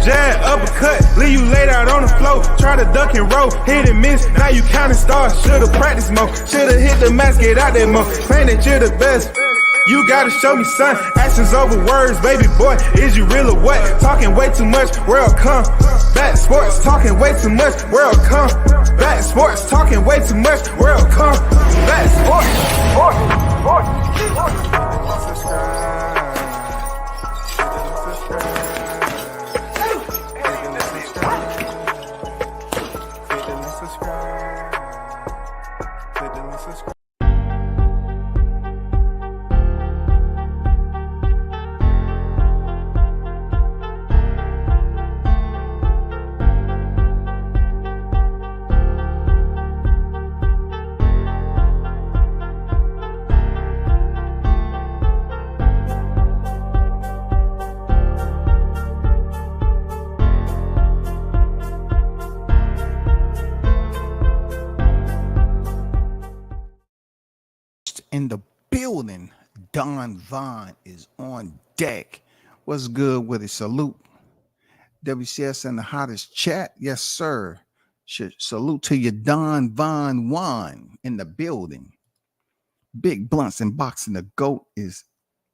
jab, uppercut, leave you laid out on the floor. Try to duck and roll, hit and miss, now you counting stars. Should've practiced more, should've hit the mask, get out there more. Claim that you're the best. You gotta show me, son. Actions over words, baby boy. Is you real or what? Talking way too much, world come. Back sports, talking way too much, world come. Back sports, talking way too much, world come. Back in the building. Don Vaughn is on deck. What's good with it? Salute. WCS in the hottest chat. Yes, sir. Salute to you, Don Vaughn Juan in the building. Big Blunts and Boxing the GOAT is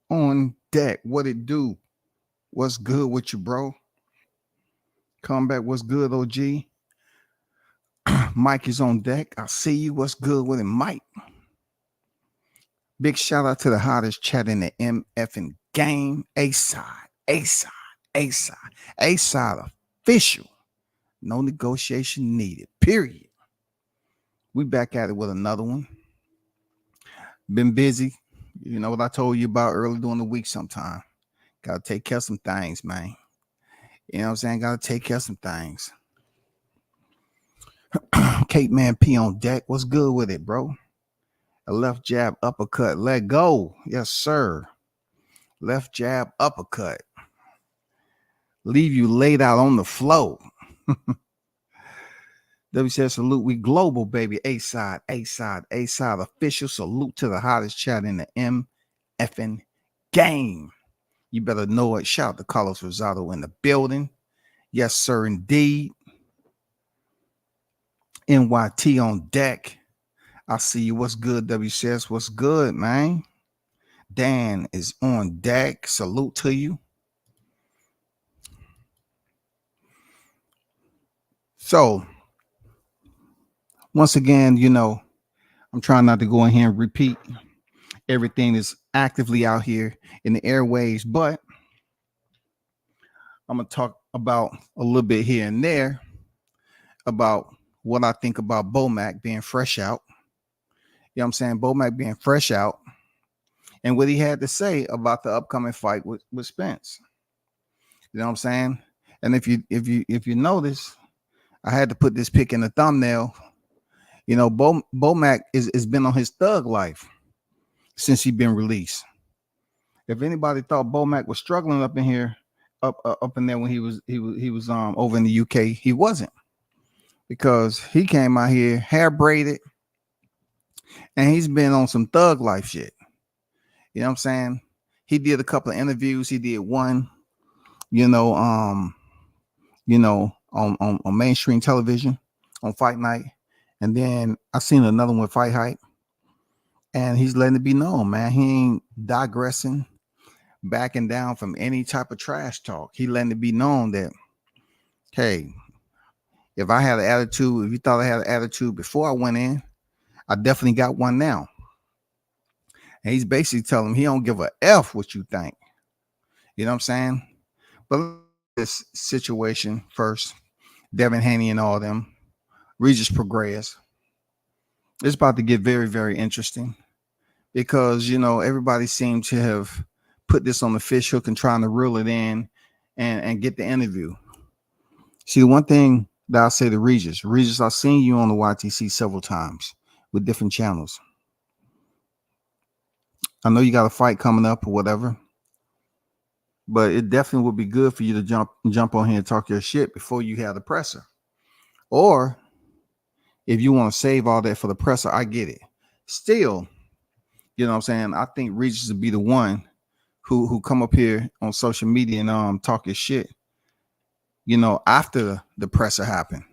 on deck. What it do? What's good with you, bro? Come back. What's good, OG? Mike is on deck. I see you. What's good with it, Mike? Big shout out to the hottest chat in the MFing game. A-side official. No negotiation needed. Period. We back at it with another one. Been busy. You know what I told you about early during the week sometime. Got to take care of some things, man. You know what I'm saying? Got to take care of some things. Cape Man P on deck. What's good with it, bro? A left jab, uppercut. Let go. Yes, sir. Left jab, uppercut. Leave you laid out on the floor. W says salute. We global, baby. A-side official. Salute to the hottest chat in the MFing game. You better know it. Shout out to Carlos Rosado in the building. Yes, sir, indeed. NYT on deck. I see you. What's good, WCS? What's good, man? Dan is on deck. Salute to you. So, once again, you know, I'm trying not to go in here and repeat everything that's actively out here in the airways, but I'm going to talk about a little bit here and there about what I think about Bomac being fresh out. You know what I'm saying? Bomac being fresh out and what he had to say about the upcoming fight with Spence. You know what I'm saying? And if you notice, I had to put this pic in the thumbnail. You know, Bomac is been on his thug life since he been released. If anybody thought Bomac was struggling up in here, up in there when he was over in the UK, he wasn't, because he came out here hair braided. And he's been on some thug life shit. You know what I'm saying? He did a couple of interviews. He did one, on mainstream television on Fight Night. And then I seen another one with Fight Hype. And he's letting it be known, man. He ain't digressing, backing down from any type of trash talk. He letting it be known that, hey, if I had an attitude, if you thought I had an attitude before I went in, I definitely got one now. And he's basically telling him he don't give a F what you think. You know what I'm saying? But this situation first, Devin, Haney, and all them, Regis, Prograis. It's about to get very, very interesting because, you know, everybody seems to have put this on the fish hook and trying to reel it in and get the interview. See, the one thing that I say to Regis, I've seen you on the YTC several times with different channels. I know you got a fight coming up or whatever, but it definitely would be good for you to jump on here and talk your shit before you have the presser. Or if you want to save all that for the presser, I get it. Still, you know what I'm saying? I think Regis would be the one who come up here on social media and talk his shit after the presser happened.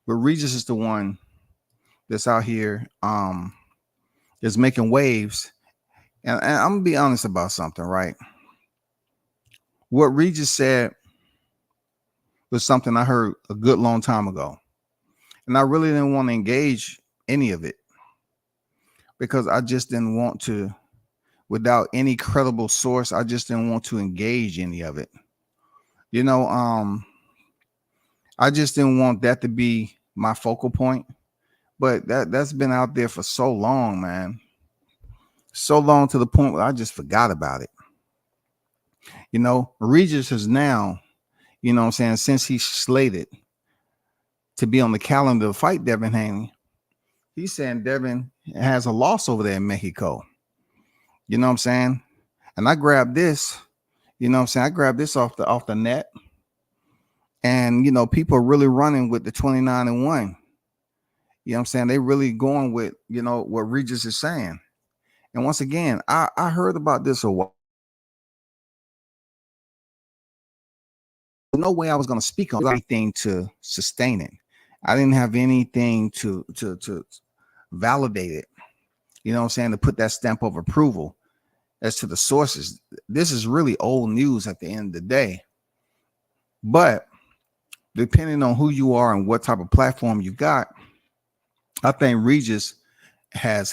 But Regis is the one that's out here, that's making waves. And I'm gonna be honest about something, right? What Regis said was something I heard a good long time ago. And I really didn't want to engage any of it because I just didn't want to, without any credible source, I just didn't want to engage any of it. I just didn't want that to be my focal point. But that's been out there for so long, man. So long to the point where I just forgot about it. Regis is now, what I'm saying, since he's slated to be on the calendar to fight Devin Haney, he's saying Devin has a loss over there in Mexico. You know what I'm saying? And I grabbed this, I grabbed this off the net. And people are really running with the 29-1. You know what I'm saying? They really going with, what Regis is saying. And once again, I heard about this a while. No way I was going to speak on anything to sustain it. I didn't have anything to validate it. You know what I'm saying? To put that stamp of approval as to the sources. This is really old news at the end of the day. But depending on who you are and what type of platform you got, I think Regis has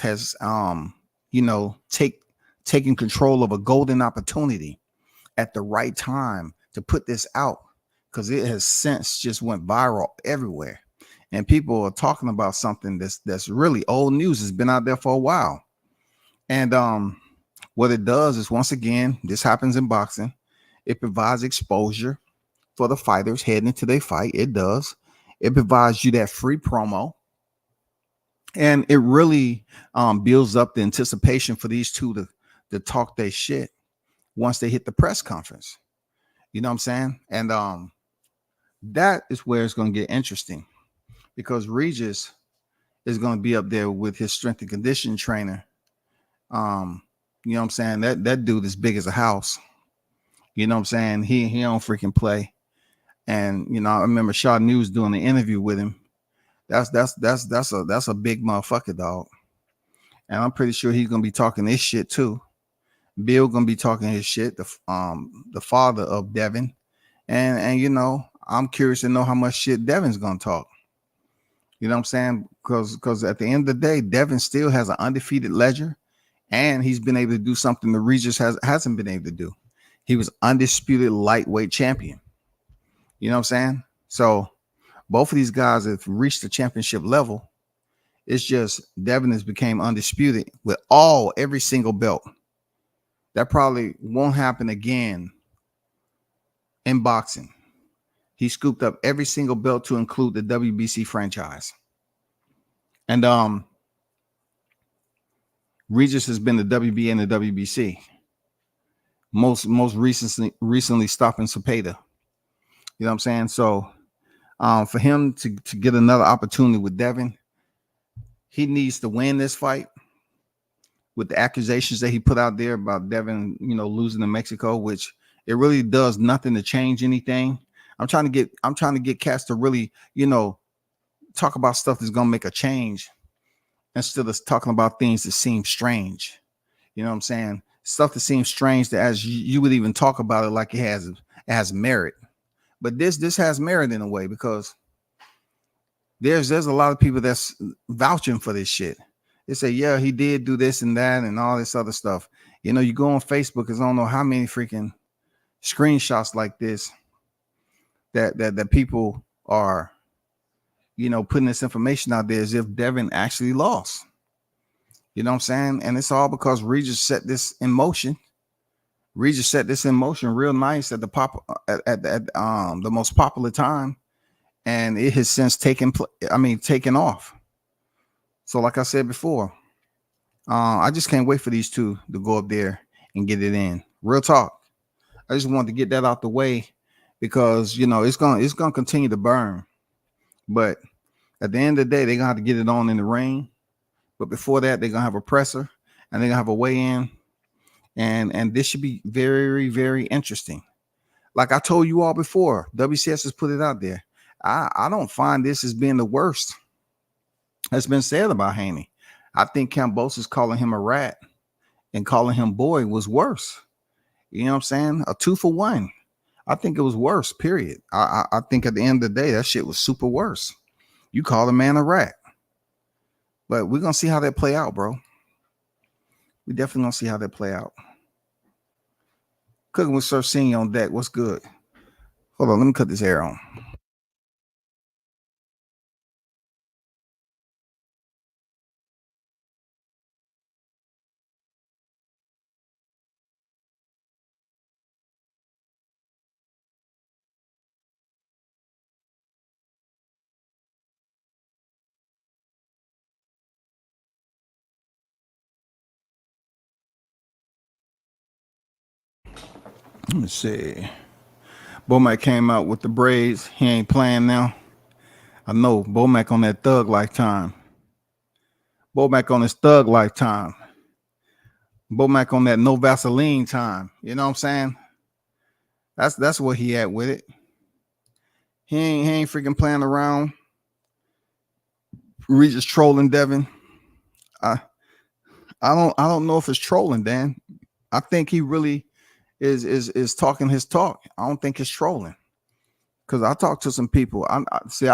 taken control of a golden opportunity at the right time to put this out, because it has since just went viral everywhere, and people are talking about something that's really old news. Has been out there for a while. And what it does is, once again, this happens in boxing, it provides exposure for the fighters heading into their fight. It does. It provides you that free promo. And it really builds up the anticipation for these two to talk their shit once they hit the press conference. You know what I'm saying? And that is where it's going to get interesting, because Regis is going to be up there with his strength and conditioning trainer. You know what I'm saying? That dude is big as a house. You know what I'm saying? He don't freaking play. And I remember Shaw News doing the interview with him. That's a big motherfucker, dog. And I'm pretty sure he's gonna be talking this shit too. Bill gonna be talking his shit, the father of Devin. And I'm curious to know how much shit Devin's gonna talk. You know what I'm saying? Because at the end of the day, Devin still has an undefeated ledger, and he's been able to do something the Regis hasn't been able to do. He was undisputed lightweight champion. You know what I'm saying? So both of these guys have reached the championship level. It's just Devin has became undisputed with every single belt. That probably won't happen again in boxing. He scooped up every single belt to include the WBC franchise. And Regis has been the WBA and the WBC. Most recently stopping Cepeda. You know what I'm saying? So for him to get another opportunity with Devin, he needs to win this fight. With the accusations that he put out there about Devin, losing to Mexico, which it really does nothing to change anything. I'm trying to get cats to really, talk about stuff that's gonna make a change instead of talking about things that seem strange. You know what I'm saying? Stuff that seems strange, that as you would even talk about it like it has merit. But this has merit in a way, because there's a lot of people that's vouching for this shit. They say, yeah, he did do this and that and all this other stuff. You go on Facebook, there's I don't know how many freaking screenshots like this that people are, putting this information out there as if Devin actually lost. You know what I'm saying? And it's all because Regis set this in motion. Regis set this in motion real nice at the most popular time, and it has since taken off. So like I said before, I just can't wait for these two to go up there and get it in. Real talk. I just wanted to get that out the way, because it's gonna continue to burn. But at the end of the day, they're gonna have to get it on in the ring. But before that, they're gonna have a presser and they're gonna have a weigh-in. And this should be very, very interesting. Like I told you all before, WCS has put it out there. I don't find this as being the worst that's been said about Haney. I think Cambosis calling him a rat and calling him boy was worse. You know what I'm saying? A 2-for-1. I think it was worse, period. I think at the end of the day, that shit was super worse. You call a man a rat. But we're going to see how that play out, bro. We definitely going to see how that play out. Cooking with Sir Senior on deck. What's good? Hold on. Let me cut this hair on. Let me see. Bomac came out with the braids. He ain't playing now. I know Bomac on that thug lifetime. Bomac on his thug lifetime. Bomac on that no Vaseline time. You know what I'm saying? That's where he at with it. He ain't freaking playing around. Regis trolling Devin. I don't know if it's trolling, Dan. I think he really is talking his talk. I don't think it's trolling. Because I talked to some people. I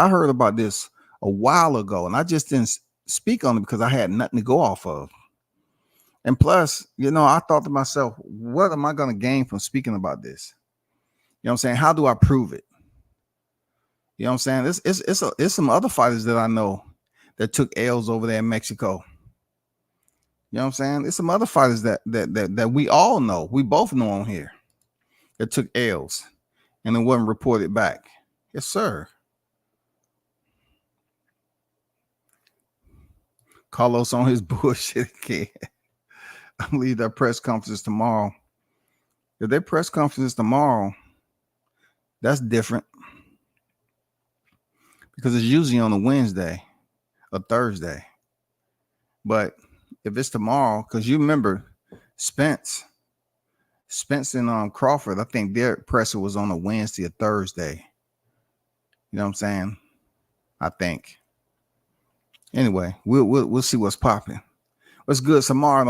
heard about this a while ago, and I just didn't speak on it because I had nothing to go off of. And plus, I thought to myself, what am I going to gain from speaking about this? You know what I'm saying? How do I prove it? You know what I'm saying? It's some other fighters that I know that took L's over there in Mexico. You know what I'm saying? It's some other fighters that we all know. We both know on here that took L's and it wasn't reported back. Yes, sir. Carlos on his bullshit again. I believe that press conference tomorrow. If their press conference tomorrow, that's different. Because it's usually on a Wednesday or Thursday. But if it's tomorrow, because you remember Spence and Crawford, I think their presser was on a Wednesday or Thursday. You know what I'm saying? I think. Anyway, we'll see what's popping. What's good? Samar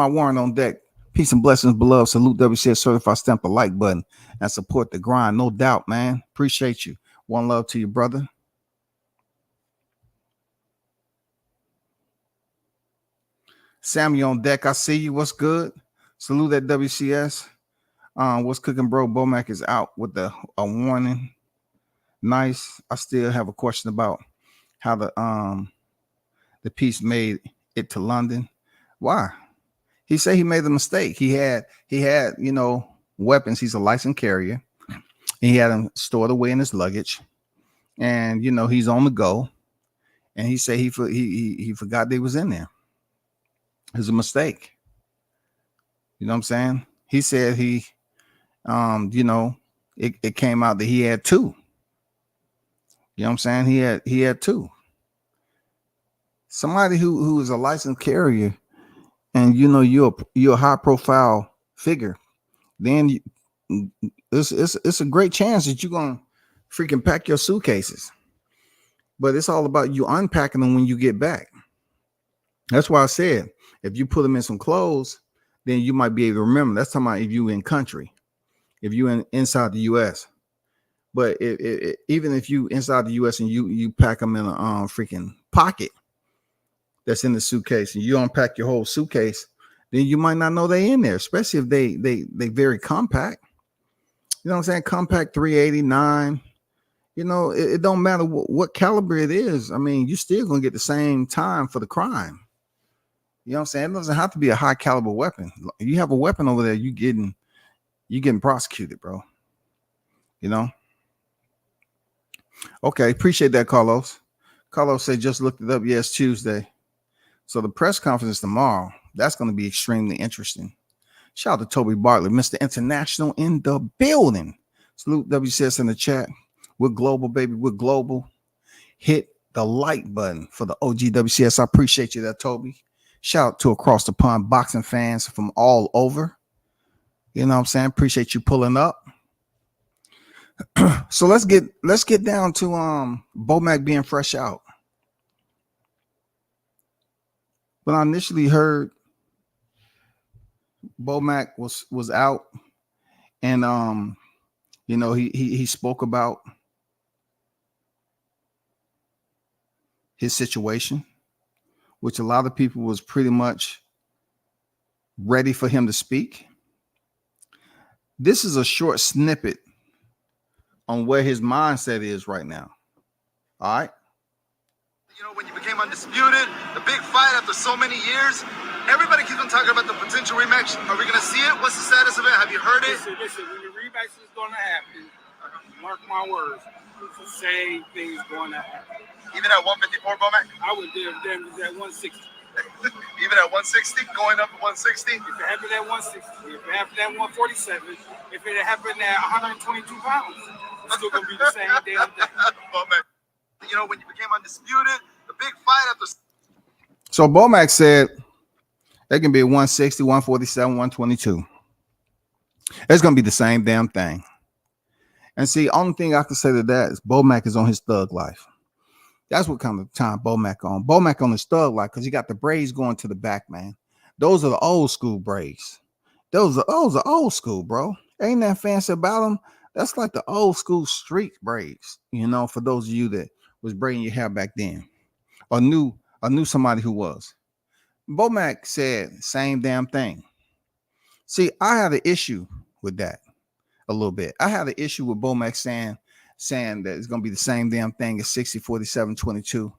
Warren on deck. Peace and blessings, beloved. Salute WCS certified. Stamp the like button and support the grind. No doubt, man. Appreciate you. One love to you, brother. Sammy on deck. I see you. What's good? Salute that WCS. What's cooking, bro? Bomac is out with a warning. Nice. I still have a question about how the piece made it to London. Why? He said he made a mistake. He had weapons. He's a licensed carrier. He had them stored away in his luggage, and he's on the go. And he said he forgot they was in there. It was a mistake. You know what I'm saying? He said it came out that he had two. You know what I'm saying? He had two. Somebody who is a licensed carrier, and you're a high profile figure, then it's a great chance that you're gonna freaking pack your suitcases. But it's all about you unpacking them when you get back. That's why I said if you put them in some clothes, then you might be able to remember. That's talking about if you in country, if you inside the U.S. But even if you inside the U.S. and you pack them in a freaking pocket that's in the suitcase, and you unpack your whole suitcase, then you might not know they in there, especially if they very compact. You know what I'm saying? Compact 389. It don't matter what caliber it is. I mean, you're still gonna get the same time for the crime. You know what I'm saying? It doesn't have to be a high caliber weapon. You have a weapon over there, you getting prosecuted, bro. Okay, appreciate that, Carlos. Carlos said just looked it up. Yes, Tuesday. So the press conference tomorrow, that's going to be extremely interesting. Shout out to Toby Bartlett, Mr. International in the building. Salute WCS in the chat. We're global, baby. We're global. Hit the like button for the OG WCS. I appreciate you there, Toby. Shout out to across the pond boxing fans from all over. You know what I'm saying? Appreciate you pulling up. So let's get down to Bomac being fresh out. When I initially heard Bomac was out, and he spoke about his situation, which a lot of people was pretty much ready for him to speak. This is a short snippet on where his mindset is right now. All right. When you became undisputed, the big fight after so many years, everybody keeps on talking about the potential rematch. Are we going to see it? What's the status of it? Have you heard it? Listen, when the rematch is going to happen, mark my words, the same thing's going to happen. Even at 154, Bomac? I would do them at 160. Even at 160, going up to 160? If it happened at 160, if it happened at 147, if it happened at 122 pounds, it's still going to be the same damn thing. Bomac, when you became undisputed, the big fight after... So Bomac said they can be 160, 147, 122. It's going to be the same damn thing. And see, only thing I can say to that is Bomac is on his thug life. That's what kind of time Bomac on. Bomac on his thug life because he got the braids going to the back, man. Those are the old school braids. Those are old school, bro. Ain't that fancy about them? That's like the old school street braids, for those of you that was braiding your hair back then. Or knew somebody who was. Bomac said same damn thing. See, I had an issue with that a little bit. I had an issue with Bomac saying that it's going to be the same damn thing as 60, 47, 22.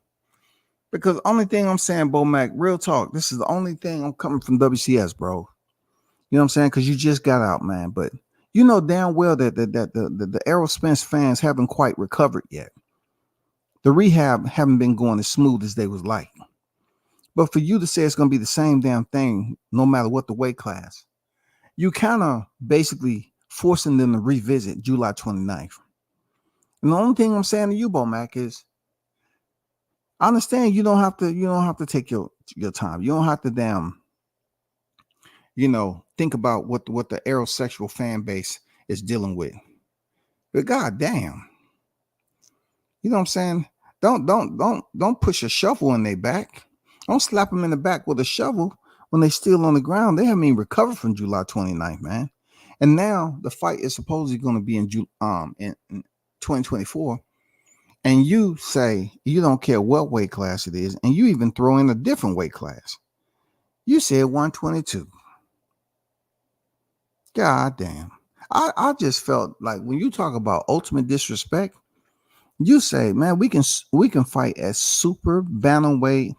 Because only thing I'm saying, Bomac, real talk, this is the only thing I'm coming from WCS, bro. You know what I'm saying? Because you just got out, man. But you know damn well that the Errol Spence fans haven't quite recovered yet. The rehab haven't been going as smooth as they was like. But for you to say it's going to be the same damn thing, no matter what the weight class, you kind of basically forcing them to revisit July 29th. And the only thing I'm saying to you, Bomac, is I understand you don't have to take your time. You don't have to think about what the aerosexual fan base is dealing with. But goddamn, you know what I'm saying? Don't push a shovel in their back. Don't slap them in the back with a shovel when they still on the ground. They haven't even recovered from July 29th, man. And now the fight is supposedly going to be in 2024. And you say you don't care what weight class it is, and you even throw in a different weight class. You said 122. God damn. I just felt like when you talk about ultimate disrespect, you say, man, we can fight at super bantamweight.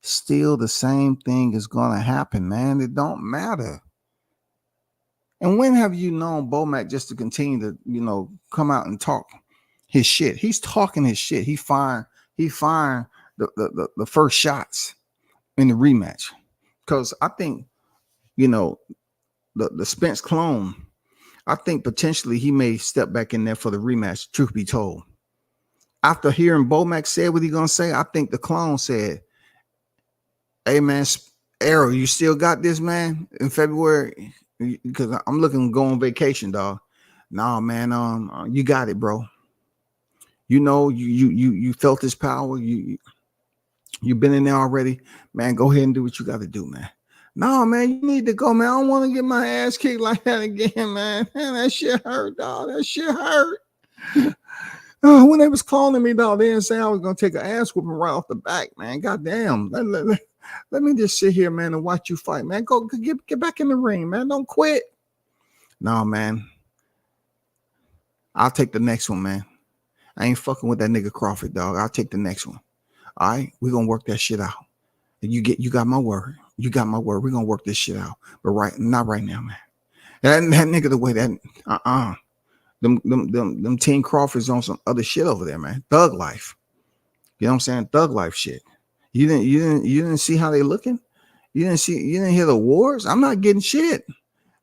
Still the same thing is going to happen, man. It don't matter. And when have you known Bomac just to continue to, come out and talk his shit? He's talking his shit. He firing the first shots in the rematch. Because I think, the Spence clone, I think potentially he may step back in there for the rematch, truth be told. After hearing Bomac say what he gonna say, I think the clone said, hey man, Errol, you still got this, man, in February? Because I'm looking to go on vacation, dog. Nah, man, you got it, bro. You felt this power. You've been in there already, man. Go ahead and do what you got to do, man. No, man, you need to go, man. I don't want to get my ass kicked like that again, man. Man, that shit hurt, dog. That shit hurt. When they was cloning me, dog, they didn't say I was gonna take an ass whooping right off the back, man. Goddamn. Let me just sit here, man, and watch you fight, man. Go get back in the ring, man. Don't quit. No, man. I'll take the next one, man. I ain't fucking with that nigga Crawford, dog. I'll take the next one. All right, we're gonna work that shit out. You got my word. You got my word. We're gonna work this shit out. But not right now, man. That nigga the way that them Team Crawford's on some other shit over there, man. Thug life. You know what I'm saying? Thug life shit. You didn't see how they looking? You didn't hear the awards? I'm not getting shit.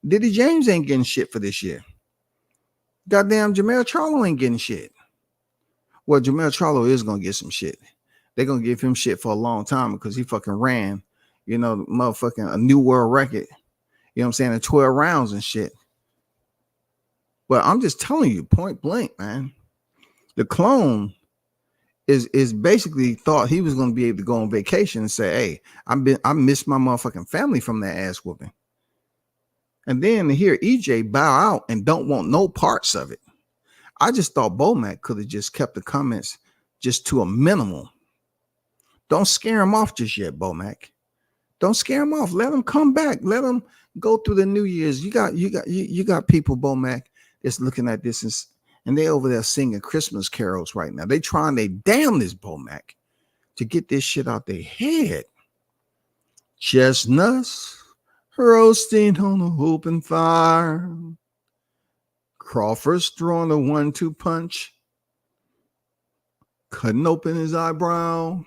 Diddy James ain't getting shit for this year. Goddamn Jamel Charlo ain't getting shit. Well, Jamel Charlo is gonna get some shit. They're gonna give him shit for a long time because he fucking ran, motherfucking a new world record. You know what I'm saying? In 12 rounds and shit. But I'm just telling you, point blank, man. The clone is basically thought he was going to be able to go on vacation and say, "Hey, I missed my motherfucking family from that ass whooping." And then to hear EJ bow out and don't want no parts of it. I just thought Bomac could have just kept the comments just to a minimal. Don't scare him off just yet, Bomac. Don't scare him off. Let him come back. Let him go through the New Year's. You got people, Bomac, that's looking at this and they over there singing Christmas carols right now. They trying their damnedest, Bomac, to get this shit out their head. Chestnuts roasting on an open fire. Crawford's throwing a 1-2 punch. Cutting open his eyebrow.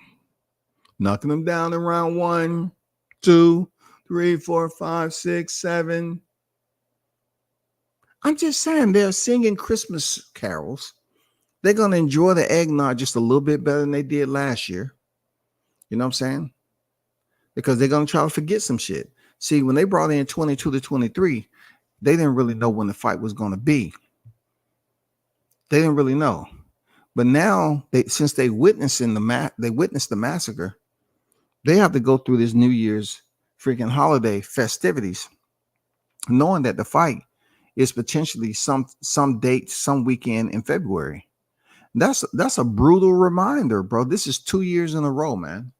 Knocking him down in round 1, 2, 3, 4, 5, 6, 7. I'm just saying they're singing Christmas carols. They're going to enjoy the eggnog just a little bit better than they did last year. You know what I'm saying? Because they're going to try to forget some shit. See, when they brought in 22 to 23, they didn't really know when the fight was going to be. They didn't really know. But now, since they witnessed the massacre, they have to go through this New Year's freaking holiday festivities, knowing that the fight is potentially some date, some weekend in February. That's a brutal reminder, bro. This is 2 years in a row, man.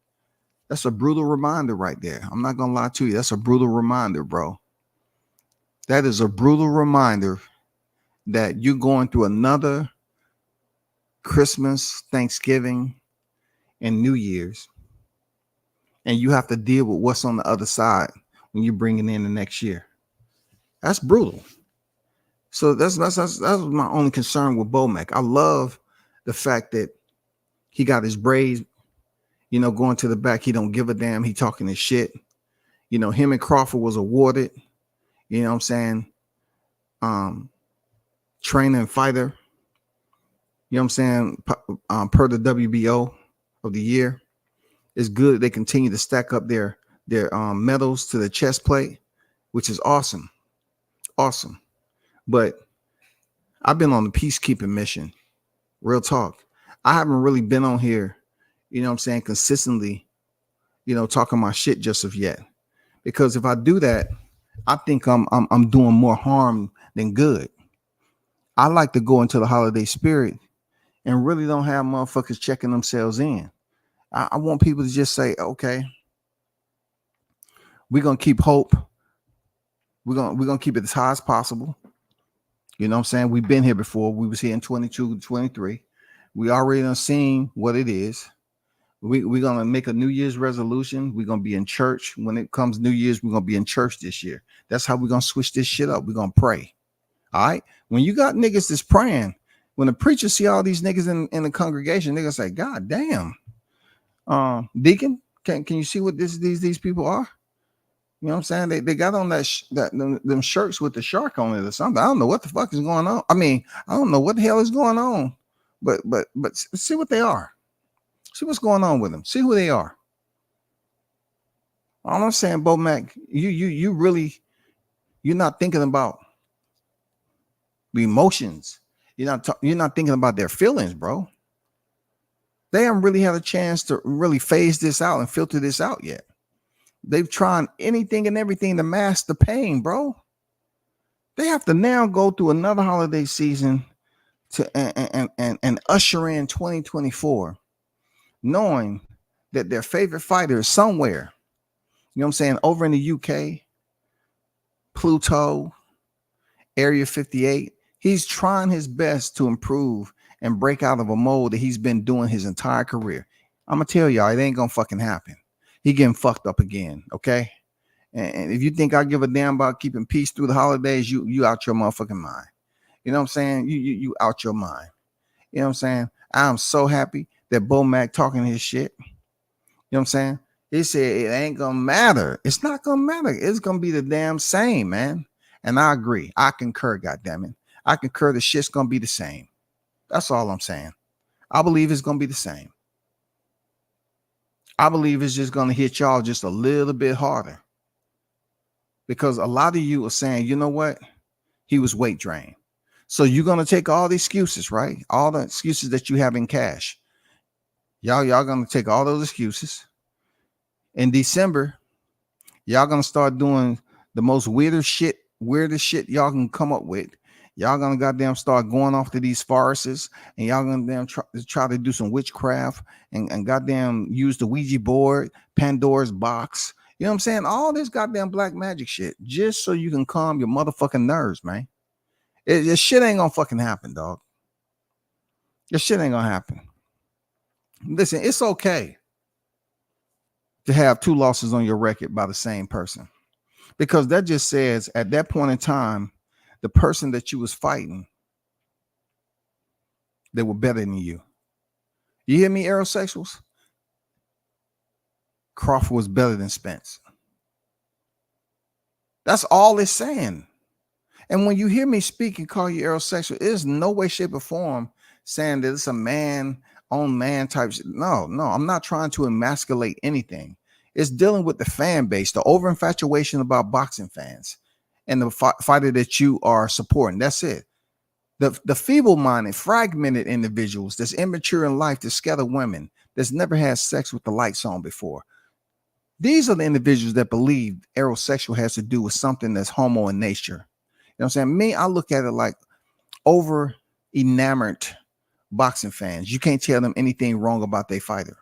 That's a brutal reminder right there. I'm not gonna lie to you. That's a brutal reminder, bro. That is a brutal reminder that you're going through another Christmas, Thanksgiving, and New Year's, and you have to deal with what's on the other side when you're bringing in the next year. That's brutal. So that's my only concern with Bomac. I love the fact that he got his braids, going to the back. He don't give a damn. He talking his shit. Him and Crawford was awarded, you know what I'm saying? Trainer and fighter, you know what I'm saying? Per the WBO of the year. It's good that they continue to stack up their medals to the chest plate, which is awesome. Awesome. But I've been on the peacekeeping mission. Real talk. I haven't really been on here, you know what I'm saying, consistently, talking my shit just of yet. Because if I do that, I think I'm doing more harm than good. I like to go into the holiday spirit and really don't have motherfuckers checking themselves in. I want people to just say, okay, we're gonna keep hope. We're gonna keep it as high as possible. You know what I'm saying? We've been here before. We was here in 22, 23. We already done seen what it is. We're gonna make a New Year's resolution. We're gonna be in church. When it comes New Year's, we're gonna be in church this year. That's how we're gonna switch this shit up. We're gonna pray. All right. When you got niggas that's praying, when the preacher see all these niggas in the congregation, they're gonna say, God damn. Deacon, can you see what these people are? You know what I'm saying? They got on them shirts with the shark on it or something. I don't know what the fuck is going on. I mean, I don't know what the hell is going on, but see what they are. See what's going on with them. See who they are. All I'm saying, Bomac, you really, you're not thinking about the emotions. You're not thinking about their feelings, bro. They haven't really had a chance to really phase this out and filter this out yet. They've tried anything and everything to mask the pain, bro. They have to now go through another holiday season and usher in 2024, knowing that their favorite fighter is somewhere. You know what I'm saying? Over in the UK, Pluto, Area 58. He's trying his best to improve and break out of a mold that he's been doing his entire career. I'm gonna tell y'all, it ain't gonna fucking happen. He getting fucked up again, okay? And if you think I give a damn about keeping peace through the holidays, you out your motherfucking mind. You know what I'm saying? You out your mind. You know what I'm saying? I'm so happy that Bomac talking his shit. You know what I'm saying? He said it ain't gonna matter. It's not gonna matter. It's gonna be the damn same, man. And I agree. I concur, goddammit. I concur the shit's gonna be the same. That's all I'm saying. I believe it's gonna be the same. I believe it's just gonna hit y'all just a little bit harder. Because a lot of you are saying, you know what? He was weight drained. So you're gonna take all the excuses, right? All the excuses that you have in cash. Y'all gonna take all those excuses. In December, y'all gonna start doing the most weirdest shit y'all can come up with. Y'all gonna goddamn start going off to these forests, and y'all gonna damn try to do some witchcraft and goddamn use the Ouija board, Pandora's box. You know what I'm saying? All this goddamn black magic shit, just so you can calm your motherfucking nerves, man. This shit ain't gonna fucking happen, dog. This shit ain't gonna happen. Listen, it's okay to have 2 losses on your record by the same person, because that just says at that point in time, the person that you was fighting, they were better than you. You hear me, aerosexuals? Crawford was better than Spence. That's all it's saying. And when you hear me speak and call you aerosexual, it is no way, shape, or form saying that it's a man on man type shit. No, I'm not trying to emasculate anything. It's dealing with the fan base, the over infatuation about boxing fans, and the fighter that you are supporting. That's it. The feeble-minded, fragmented individuals that's immature in life, that scatter women, that's never had sex with the lights on before. These are the individuals that believe aerosexual has to do with something that's homo in nature. You know what I'm saying? Me, I look at it like over enamored boxing fans. You can't tell them anything wrong about their fighter.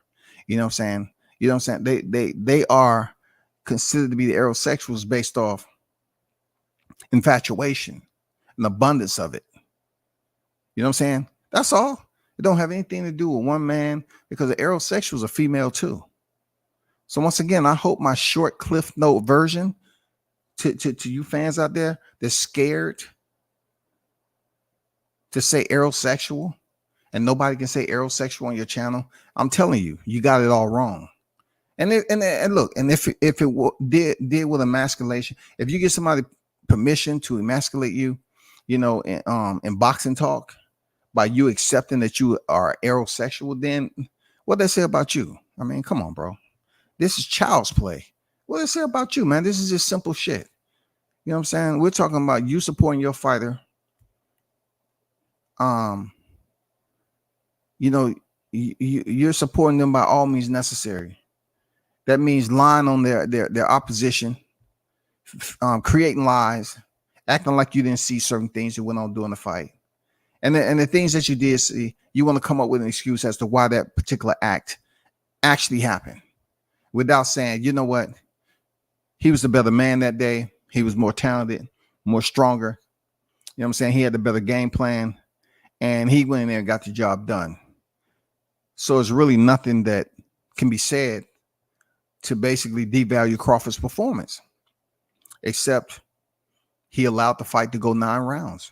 You know what I'm saying? You know what I'm saying? They are considered to be the aerosexuals based off infatuation, an abundance of it. You know what I'm saying? That's all. It don't have anything to do with one man, because the aerosexuals are female too. So once again, I hope my short cliff note version to you fans out there that's scared to say aerosexual, and nobody can say aerosexual on your channel. I'm telling you, you got it all wrong. And look, and if it did with emasculation, if you give somebody permission to emasculate you, you know, in boxing talk, by you accepting that you are aerosexual, then what they say about you? I mean, come on, bro. This is child's play. What they say about you, man? This is just simple shit. You know what I'm saying? We're talking about you supporting your fighter. You know, you're supporting them by all means necessary. That means lying on their opposition, creating lies, acting like you didn't see certain things that went on during the fight. And the things that you did see, you want to come up with an excuse as to why that particular act actually happened, without saying, you know what, he was the better man that day. He was more talented, more stronger. You know what I'm saying? He had the better game plan, and he went in there and got the job done. So it's really nothing that can be said to basically devalue Crawford's performance, except he allowed the fight to go 9 rounds.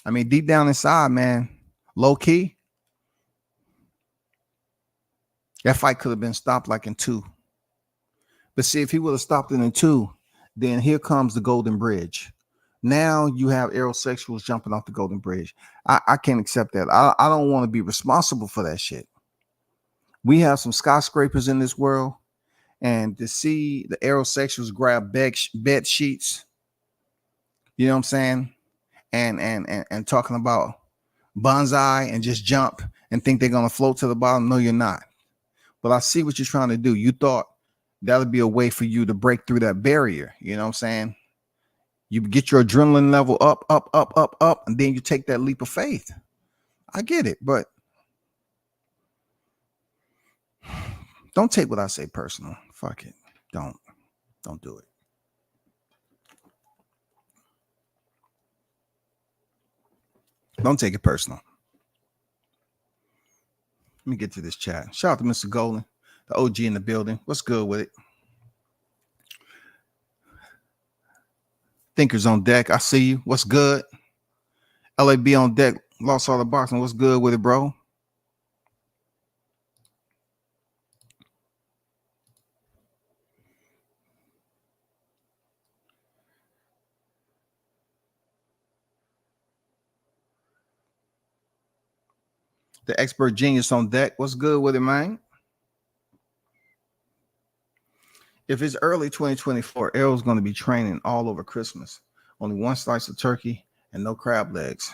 I mean, deep down inside, man, low key, that fight could have been stopped like in 2. But see, if he would have stopped it in 2, then here comes the Golden Bridge. Now you have aerosexuals jumping off the Golden Bridge. I can't accept that. I don't want to be responsible for that shit. We have some skyscrapers in this world, and to see the aerosexuals grab bed sheets, you know what I'm saying? And talking about bonsai and just jump and think they're going to float to the bottom. No, you're not. But I see what you're trying to do. You thought that would be a way for you to break through that barrier. You know what I'm saying? You get your adrenaline level up, and then you take that leap of faith. I get it, but don't take what I say personal. Fuck it. Don't do it. Don't take it personal. Let me get to this chat. Shout out to Mr. Golden, the OG in the building. What's good with it? Thinkers on deck. I see you. What's good? LAB on deck. Lost all the boxing. What's good with it, bro? The expert genius on deck. What's good with it, man? If it's early 2024, Errol's going to be training all over Christmas. Only one slice of turkey and no crab legs.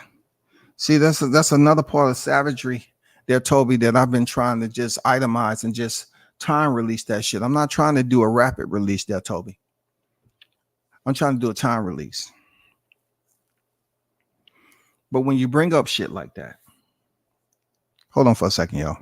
See, that's another part of savagery there, Toby, that I've been trying to just itemize and just time release that shit. I'm not trying to do a rapid release there, Toby. I'm trying to do a time release. But when you bring up shit like that, hold on for a second, y'all.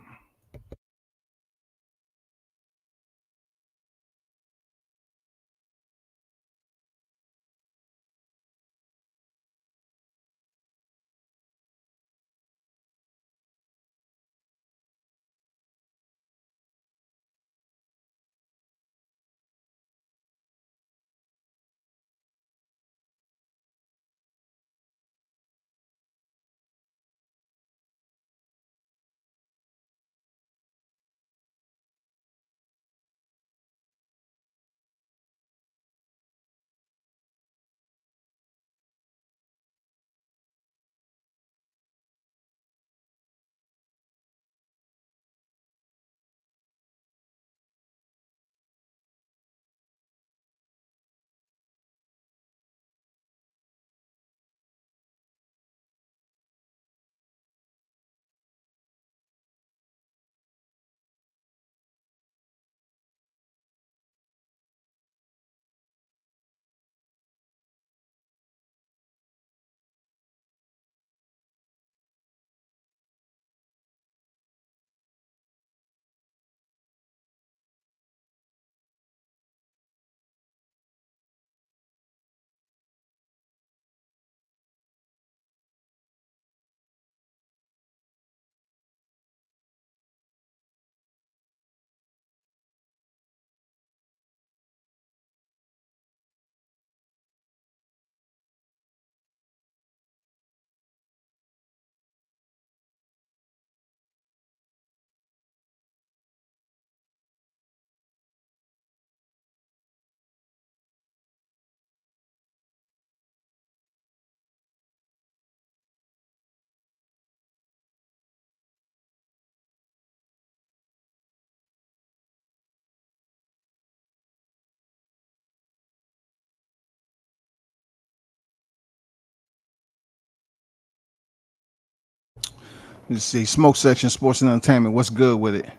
Let's see, smoke section, sports and entertainment. What's good with it?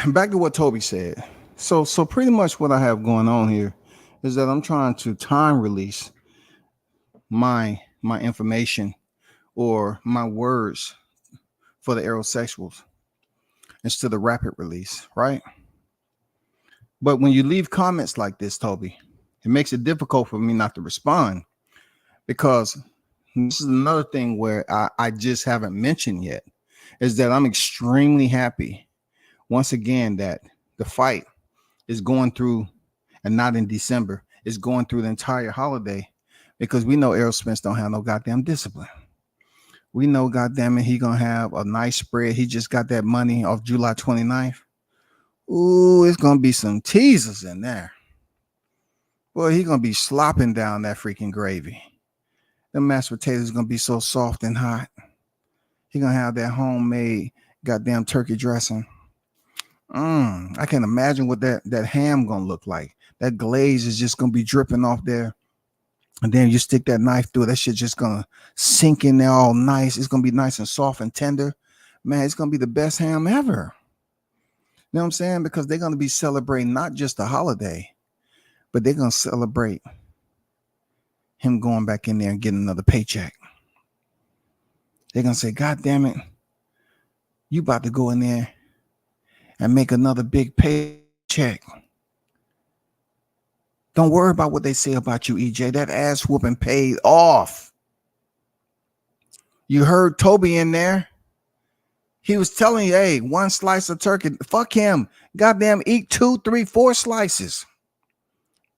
Back to what Toby said. So pretty much what I have going on here is that I'm trying to time release my information or my words for the aerosexuals instead of rapid release, right? But when you leave comments like this, Toby, it makes it difficult for me not to respond, because this is another thing where I just haven't mentioned yet, is that I'm extremely happy once again that the fight is going through, and not in December, is going through the entire holiday, because we know Errol Spence don't have no goddamn discipline. We know, goddamn it, he gonna have a nice spread. He just got that money off July 29th. Ooh, it's gonna be some teasers in there. Boy, he gonna be slopping down that freaking gravy. The mashed potatoes gonna be so soft and hot. He gonna have that homemade goddamn turkey dressing. I can imagine what that ham gonna look like. That glaze is just gonna be dripping off there. And then you stick that knife through it. That shit just gonna sink in there all nice. It's gonna be nice and soft and tender. Man, it's gonna be the best ham ever. You know what I'm saying? Because they're gonna be celebrating not just the holiday, but they're gonna celebrate him going back in there and getting another paycheck. They're gonna say, God damn it, you about to go in there and make another big paycheck. Don't worry about what they say about you, EJ. That ass whooping paid off. You heard Toby in there. He was telling you, hey, one slice of turkey, fuck him. Goddamn, eat 2, 3, 4 slices.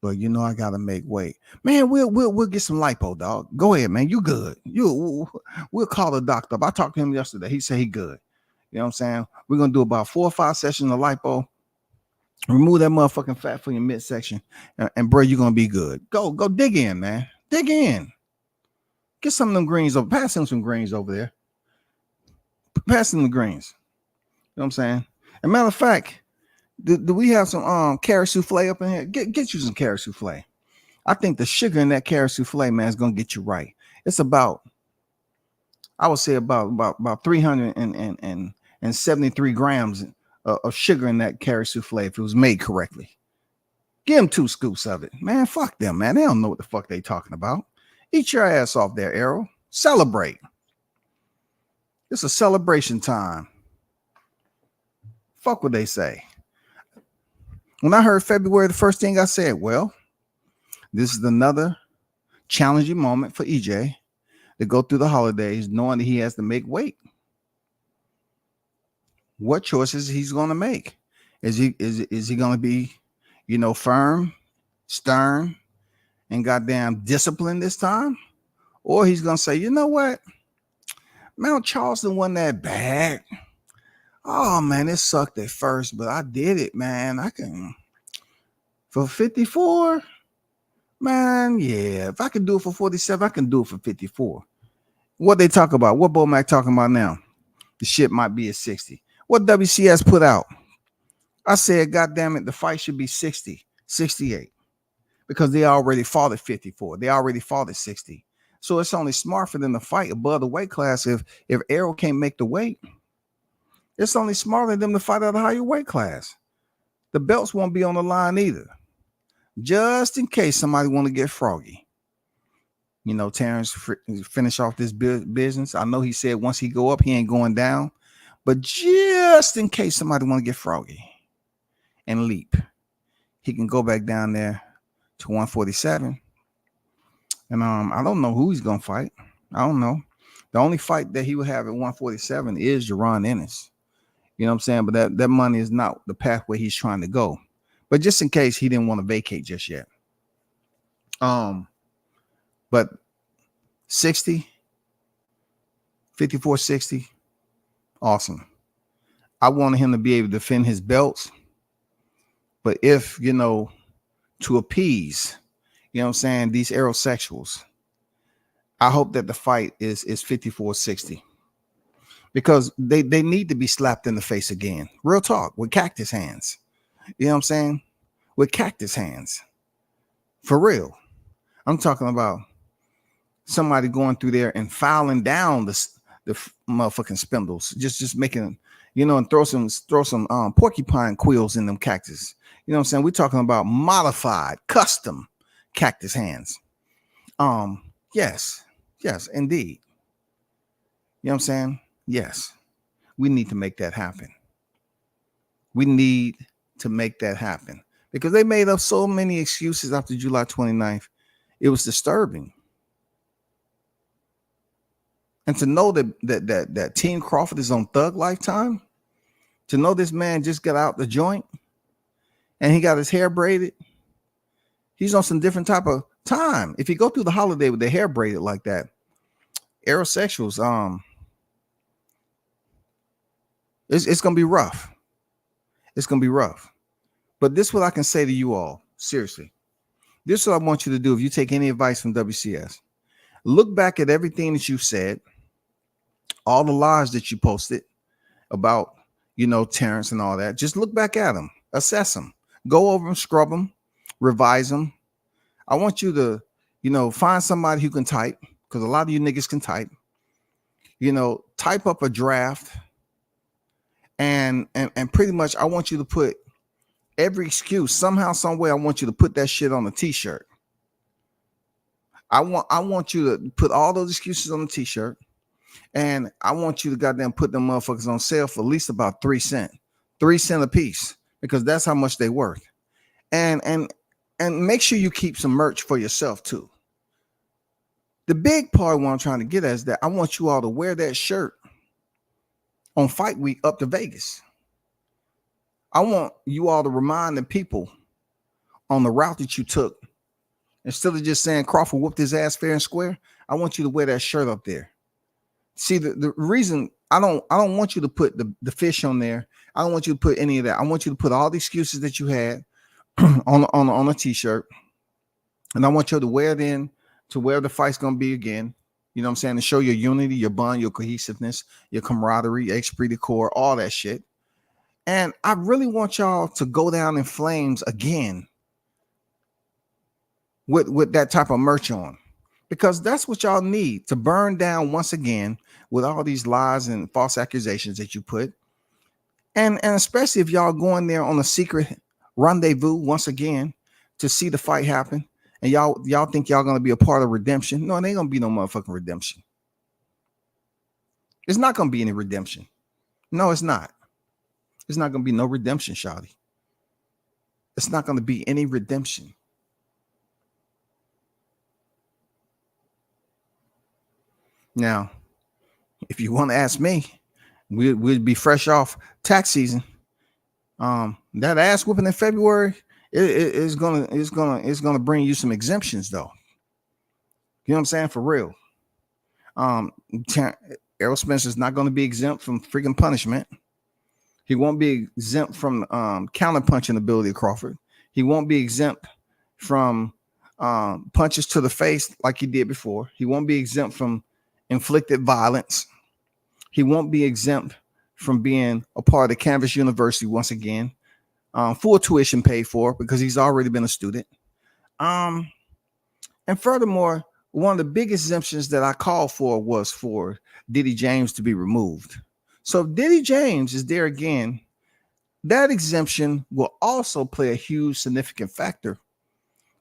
But you know I gotta make weight. Man, we'll get some lipo, dog. Go ahead, man. You good. We'll call the doctor up. I talked to him yesterday. He said he good. You know what I'm saying? We're gonna do about 4 or 5 sessions of lipo. Remove that motherfucking fat from your midsection, and bro, you're gonna be good. Go dig in, man. Dig in. Get some of them greens over. Pass him some greens over there. Pass him the greens. You know what I'm saying? As a matter of fact, do we have some carrot souffle up in here? Get you some carrot souffle. I think the sugar in that carrot souffle, man, is gonna get you right. It's about, I would say about 373 grams of sugar in that carrot souffle if it was made correctly. Give them 2 scoops of it. Man, fuck them, man. They don't know what the fuck they talking about. Eat your ass off there, Errol. Celebrate. It's a celebration time. Fuck what they say. When I heard February, the first thing I said, well, this is another challenging moment for EJ to go through the holidays knowing that he has to make weight. What choices he's going to make? Is he going to be, firm, stern, and goddamn disciplined this time? Or he's going to say, you know what? Mount Charleston wasn't that bad. Oh, man, it sucked at first, but I did it, man. I can, for 54, man, yeah. If I can do it for 47, I can do it for 54. What they talk about? What Bomac talking about now? The shit might be at 60. What WCS put out? I said, God damn it, the fight should be 60, 68. Because they already fought at 54. They already fought at 60. So it's only smart for them to fight above the weight class. If Errol can't make the weight, it's only smarter than them to fight at a higher weight class. The belts won't be on the line either. Just in case somebody want to get froggy. Terrence finish off this business. I know he said once he go up, he ain't going down. But just in case somebody want to get froggy and leap, he can go back down there to 147. And I don't know who he's going to fight. I don't know. The only fight that he will have at 147 is Jaron Ennis. You know what I'm saying? But that money is not the pathway he's trying to go. But just in case he didn't want to vacate just yet. But 60, 54, 60, awesome. I wanted him to be able to defend his belts. But if, to appease, these aerosexuals, I hope that the fight is 54-60. Because they need to be slapped in the face again. Real talk, with cactus hands. You know what I'm saying? With cactus hands. For real. I'm talking about somebody going through there and filing down the motherfucking spindles. Just making, and throw some porcupine quills in them cactus. You know what I'm saying? We're talking about modified, custom cactus hands. Yes, indeed. You know what I'm saying? Yes, we need to make that happen. We need to make that happen because they made up so many excuses after July 29th. It was disturbing. And to know that Team Crawford is on Thug Lifetime, to know this man just got out the joint and he got his hair braided, he's on some different type of time. If you go through the holiday with the hair braided like that, aerosexuals, it's gonna be rough. It's gonna be rough. But this is what I can say to you all. Seriously, this is what I want you to do. If you take any advice from WCS, look back at everything that you said, all the lies that you posted about, Terrence and all that. Just look back at them, assess them, go over them, scrub them, revise them. I want you to, find somebody who can type, because a lot of you niggas can type. Type up a draft, and pretty much I want you to put every excuse somehow, some way. I want you to put that shit on a t-shirt. I want you to put all those excuses on the t-shirt, and I want you to goddamn put them motherfuckers on sale for at least about 3 cents a piece, because that's how much they worth. And make sure you keep some merch for yourself too. The big part what I'm trying to get at is that I want you all to wear that shirt on fight week up to Vegas. I want you all to remind the people on the route that you took, instead of just saying Crawford whooped his ass fair and square, I want you to wear that shirt up there. See, the reason I don't want you to put the fish on there. I don't want you to put any of that. I want you to put all the excuses that you had on a t-shirt, and I want you to wear it in to where the fight's gonna be again. You know what I'm saying? To show your unity, your bond, your cohesiveness, your camaraderie, esprit de corps, all that shit. And I really want y'all to go down in flames again with that type of merch on. because that's what y'all need to burn down once again with all these lies and false accusations that you put. And especially if y'all going there on a secret rendezvous once again to see the fight happen, and y'all think y'all gonna be a part of redemption. No, it ain't gonna be no motherfucking redemption. It's not gonna be any redemption. No, it's not. It's not gonna be no redemption, Shawty. It's not gonna be any redemption. Now, if you want to ask me, we'd be fresh off tax season. That ass whooping in February is gonna bring you some exemptions, though. You know what I'm saying? For real. Errol Spence is not going to be exempt from freaking punishment. He won't be exempt from counterpunching ability of Crawford. He won't be exempt from punches to the face like he did before. He won't be exempt from inflicted violence. He won't be exempt from being a part of Canvas University once again. Full tuition paid for because he's already been a student. And furthermore, one of the big exemptions that I called for was for Diddy James to be removed. So if Diddy James is there again, that exemption will also play a huge significant factor,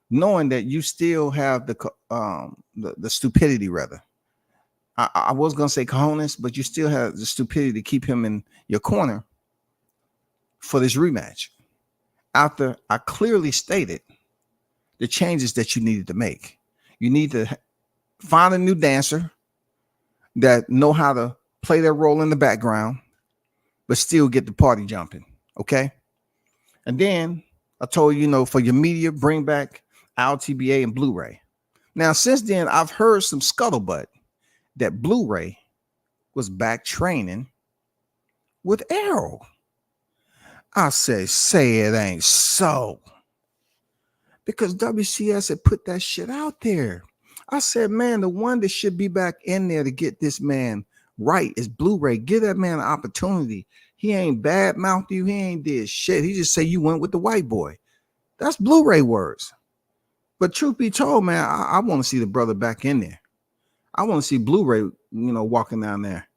knowing that you still have the stupidity, rather. I was going to say cojones, but you still have the stupidity to keep him in your corner for this rematch. After I clearly stated the changes that you needed to make. You need to find a new dancer that know how to play their role in the background, but still get the party jumping. Okay. And then I told you, for your media, bring back LTBA and Blu-ray. Now, since then, I've heard some scuttlebutt that Blu-ray was back training with Errol. I say it ain't so. Because WCS had put that shit out there. I said, man, the one that should be back in there to get this man right is Blu-ray. Give that man an opportunity. He ain't bad mouthed you. He ain't did shit. He just say you went with the white boy. That's Blu-ray words. But truth be told, man, I want to see the brother back in there. I want to see Blu-ray, walking down there.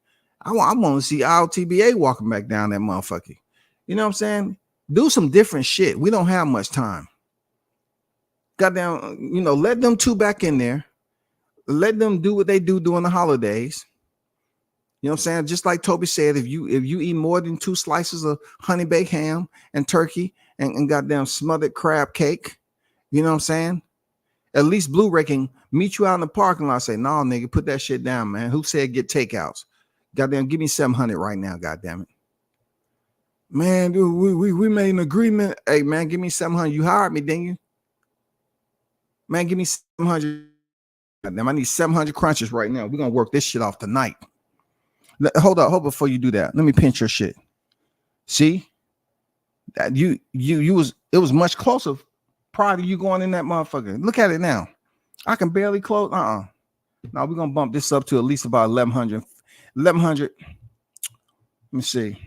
I want to see LTBA walking back down that motherfucker. You know what I'm saying? Do some different shit. We don't have much time. Goddamn, let them two back in there. Let them do what they do during the holidays. You know what I'm saying? Just like Toby said, if you eat more than 2 slices of honey baked ham and turkey and goddamn smothered crab cake, you know what I'm saying? At least Blu-ray can meet you out in the parking lot and say, no, nigga, put that shit down, man. Who said get takeouts? Goddamn, give me 700 right now, goddamn it. Man, dude, we made an agreement. Hey, man, give me 700. You hired me, didn't you? Man, give me 700. Goddamn, I need 700 crunches right now. We're going to work this shit off tonight. Hold up before you do that. Let me pinch your shit. See? That it was much closer prior to you going in that motherfucker. Look at it now. I can barely close. Now we're going to bump this up to at least about 1100. 1100. Let me see.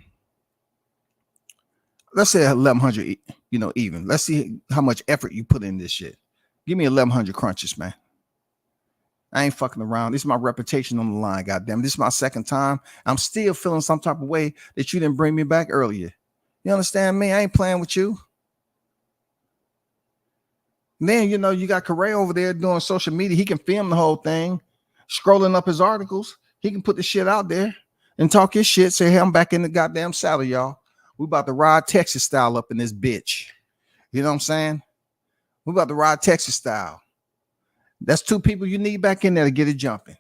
Let's say 1100, even. Let's see how much effort you put in this shit. Give me 1100 crunches, man. I ain't fucking around. This is my reputation on the line, goddamn. This is my second time. I'm still feeling some type of way that you didn't bring me back earlier. You understand me? I ain't playing with you. And then, you got Correa over there doing social media. He can film the whole thing, scrolling up his articles. He can put the shit out there and talk his shit. Say, hey, I'm back in the goddamn saddle, y'all. We about to ride Texas style up in this bitch. You know what I'm saying? We about to ride Texas style. That's 2 people you need back in there to get it jumping.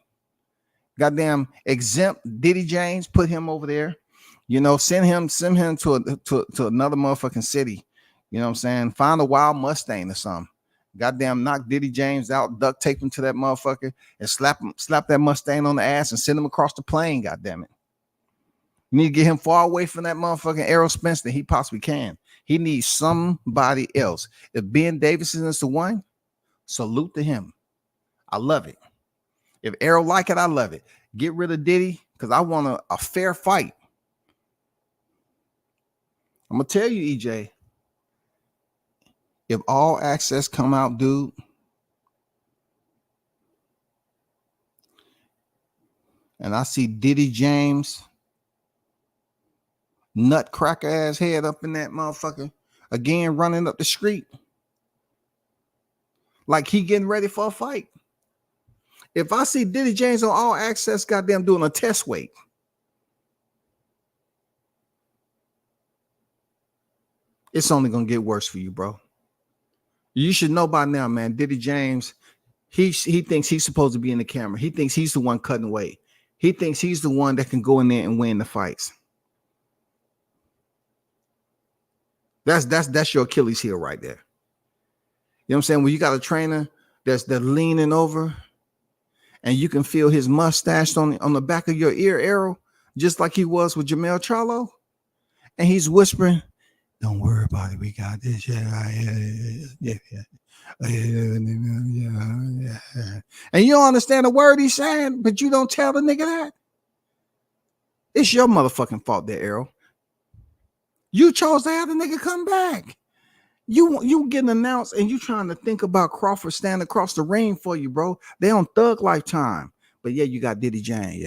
Goddamn exempt Diddy James, put him over there. Send him to another motherfucking city. You know what I'm saying? Find a wild Mustang or something. Goddamn, knock Diddy James out, duct tape him to that motherfucker, and slap that Mustang on the ass and send him across the plane. Goddamn it. You need to get him far away from that motherfucking Errol Spence that he possibly can. He needs somebody else. If Ben Davidson is the one, salute to him. I love it. If Errol like it, I love it. Get rid of Diddy because I want a fair fight. I'm going to tell you, EJ, if All Access come out, dude, and I see Diddy James nutcracker ass head up in that motherfucker again, running up the street like he getting ready for a fight. If I see Diddy James on All Access, goddamn doing a test weight, it's only gonna get worse for you, bro. You should know by now, man. Diddy James, he thinks he's supposed to be in the camera. He thinks he's the one cutting weight. He thinks he's the one that can go in there and win the fights. That's your Achilles heel right there. You know what I'm saying? When you got a trainer that's leaning over, and you can feel his mustache on the back of your ear arrow, just like he was with Jamel Charlo, and he's whispering, "Don't worry about it. We got this. Yeah. And you don't understand the word he's saying, but you don't tell the nigga that. It's your motherfucking fault there, Arrow. You chose to have the nigga come back. You getting announced and you trying to think about Crawford standing across the ring for you, bro. They on Thug Lifetime. But yeah, you got Diddy James.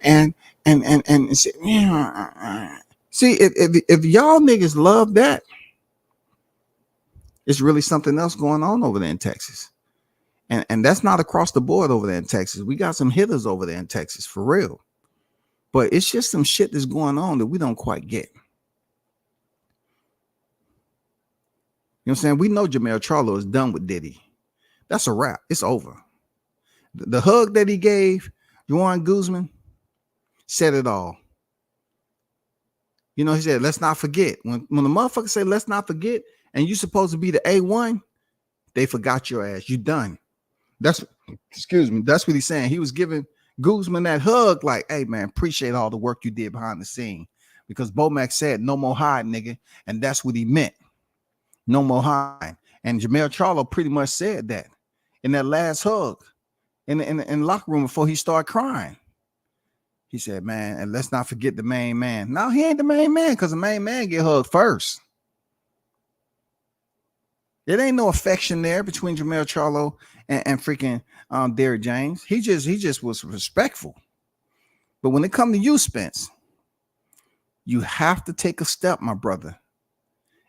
And see, if y'all niggas love that, it's really something else going on over there in Texas. And that's not across the board over there in Texas. We got some hitters over there in Texas for real. But it's just some shit that's going on that we don't quite get. You know what I'm saying? We know Jamel Charlo is done with Diddy. That's a wrap. It's over. The hug that he gave Juan Guzman said it all. You know, he said, let's not forget. When the motherfuckers say, let's not forget, and you're supposed to be the A1, they forgot your ass. You done. That's what he's saying. He was giving Guzman that hug like, hey, man, appreciate all the work you did behind the scene. Because Bomac said, no more hiding, nigga. And that's what he meant. No more hiding. And Jamel Charlo pretty much said that in that last hug in the locker room before he started crying. He said, man, and let's not forget the main man. No, he ain't the main man because the main man get hugged first. There ain't no affection there between Jamel Charlo and freaking Derrick James. He just was respectful. But when it comes to you, Spence, you have to take a step, my brother.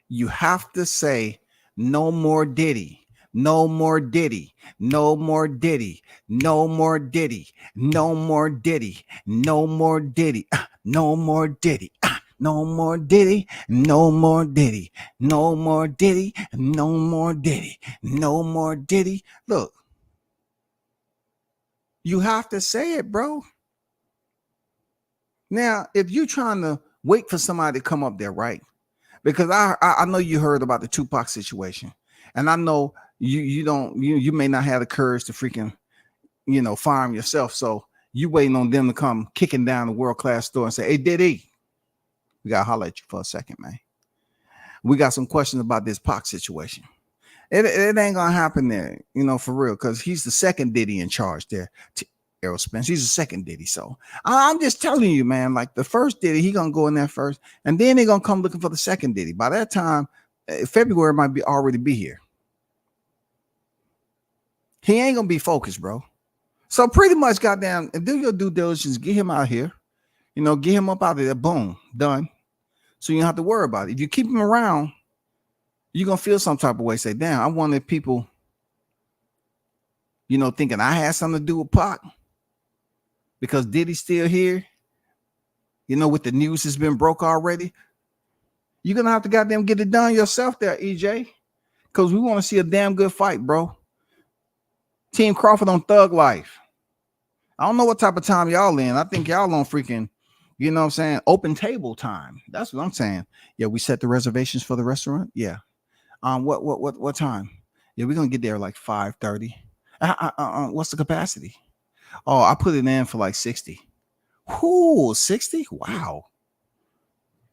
You have to say, no more Diddy. No more Diddy. No more Diddy. No more Diddy. No more Diddy. No more Diddy. No more Diddy. No more Diddy. No more Diddy. No more Diddy. No more Diddy. No more Diddy. Look, you have to say it, bro. Now, if you're trying to wait for somebody to come up there, right? Because I know you heard about the Tupac situation, and I know you may not have the courage to freaking, fire him yourself. So you waiting on them to come kicking down the world-class store and say, hey, Diddy, we got to holler at you for a second, man. We got some questions about this Pac situation. It ain't going to happen there, for real, because he's the second Diddy in charge there. Errol Spence, he's the second Diddy. So I'm just telling you, man, like the first Diddy, he going to go in there first, and then they're going to come looking for the second Diddy. By that time, February might already be here. He ain't going to be focused, bro. So pretty much, goddamn, do your due diligence, get him out here, get him up out of there, boom, done. So you don't have to worry about it. If you keep him around, you're going to feel some type of way, say, damn, I wanted people, thinking I had something to do with Pac because Diddy's still here, with the news has been broke already. You're going to have to goddamn get it done yourself there, EJ, because we want to see a damn good fight, bro. Team Crawford on Thug Life. I don't know what type of time y'all in. I think y'all on freaking, open table time. That's what I'm saying. Yeah, we set the reservations for the restaurant. Yeah. What time? Yeah, we're gonna get there like 5:30. What's the capacity? Oh, I put it in for like 60. Whoo, 60? Wow.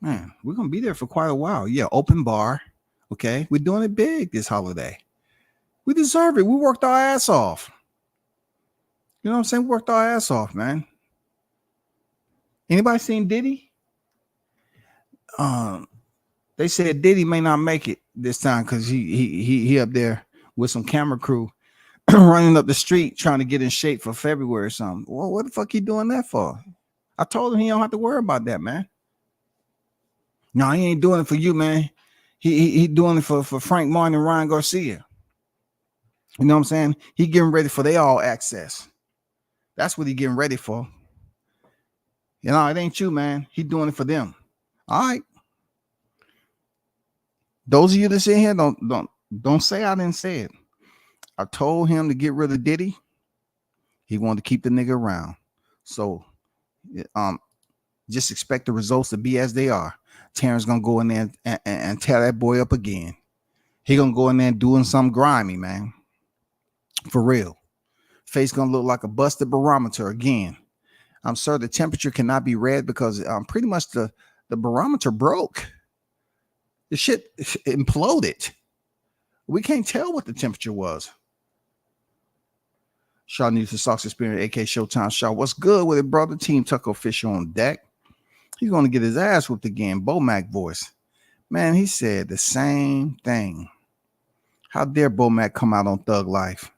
Man, we're gonna be there for quite a while. Yeah, open bar. Okay, we're doing it big this holiday. We deserve it. We worked our ass off. You know what I'm saying? We worked our ass off, man. Anybody seen Diddy? They said Diddy may not make it this time because he up there with some camera crew running up the street trying to get in shape for February or something. Well, what the fuck he doing that for? I told him he don't have to worry about that, man. No, he ain't doing it for you, man. He doing it for Frank Martin and Ryan Garcia. You know what I'm saying? He getting ready for they all access. That's what he getting ready for. You know, it ain't you, man. He doing it for them. All right. Those of you that sit here, don't say I didn't say it. I told him to get rid of Diddy. He wanted to keep the nigga around. So just expect the results to be as they are. Terrence gonna go in there and tear that boy up again. He gonna go in there doing something grimy, man. For real. Face gonna look like a busted barometer again. I'm sorry, the temperature cannot be read because pretty much the barometer broke. The shit imploded. We can't tell what the temperature was. Shaw News for Sox Experience, AK Showtime. Shaw, what's good with it, brother? Team Tucker official on deck. He's going to get his ass whooped again. Bomac voice. Man, he said the same thing. How dare Bomac come out on Thug Life?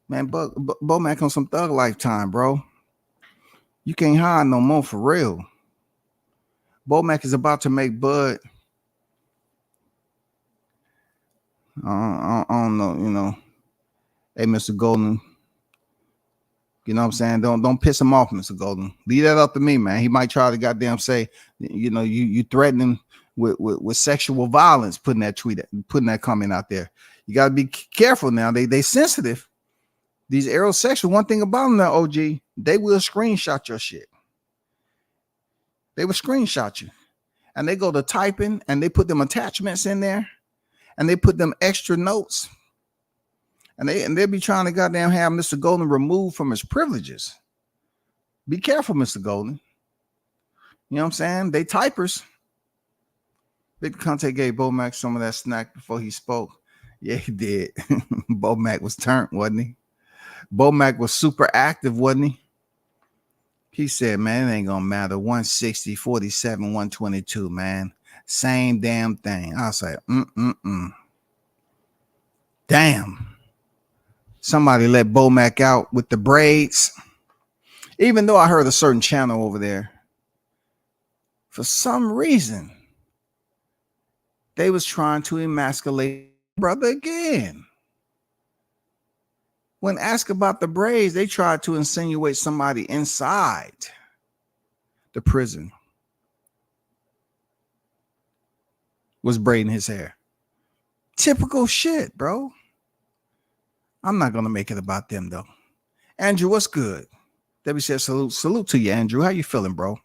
Man, Bomac on some Thug Life time, bro. You can't hide no more for real. Bomac is about to make Bud. I don't know, you know. Hey, Mr. Golden. You know what I'm saying? Don't piss him off, Mr. Golden. Leave that up to me, man. He might try to goddamn say, you know, you threaten him with sexual violence, putting that comment out there. You gotta be careful now. They sensitive. These aerosexual, one thing about them now, OG, they will screenshot your shit. They will screenshot you. And they go to typing and they put them attachments in there and they put them extra notes. And they'll be trying to goddamn have Mr. Golden removed from his privileges. Be careful, Mr. Golden. You know what I'm saying? They typers. Big Conte gave Bomac some of that snack before he spoke. Yeah, he did. Bomac was turned, wasn't he? Bomac was super active, wasn't he? He said, man, it ain't gonna matter. 160, 47, 122, man. Same damn thing. I was like, Damn. Somebody let Bomac out with the braids. Even though I heard a certain channel over there, for some reason, they was trying to emasculate brother again. When asked about the braids, they tried to insinuate somebody inside the prison was braiding his hair. Typical shit, bro. I'm not going to make it about them, though. Andrew, what's good? Debbie says salute. Salute to you, Andrew. How you feeling, bro?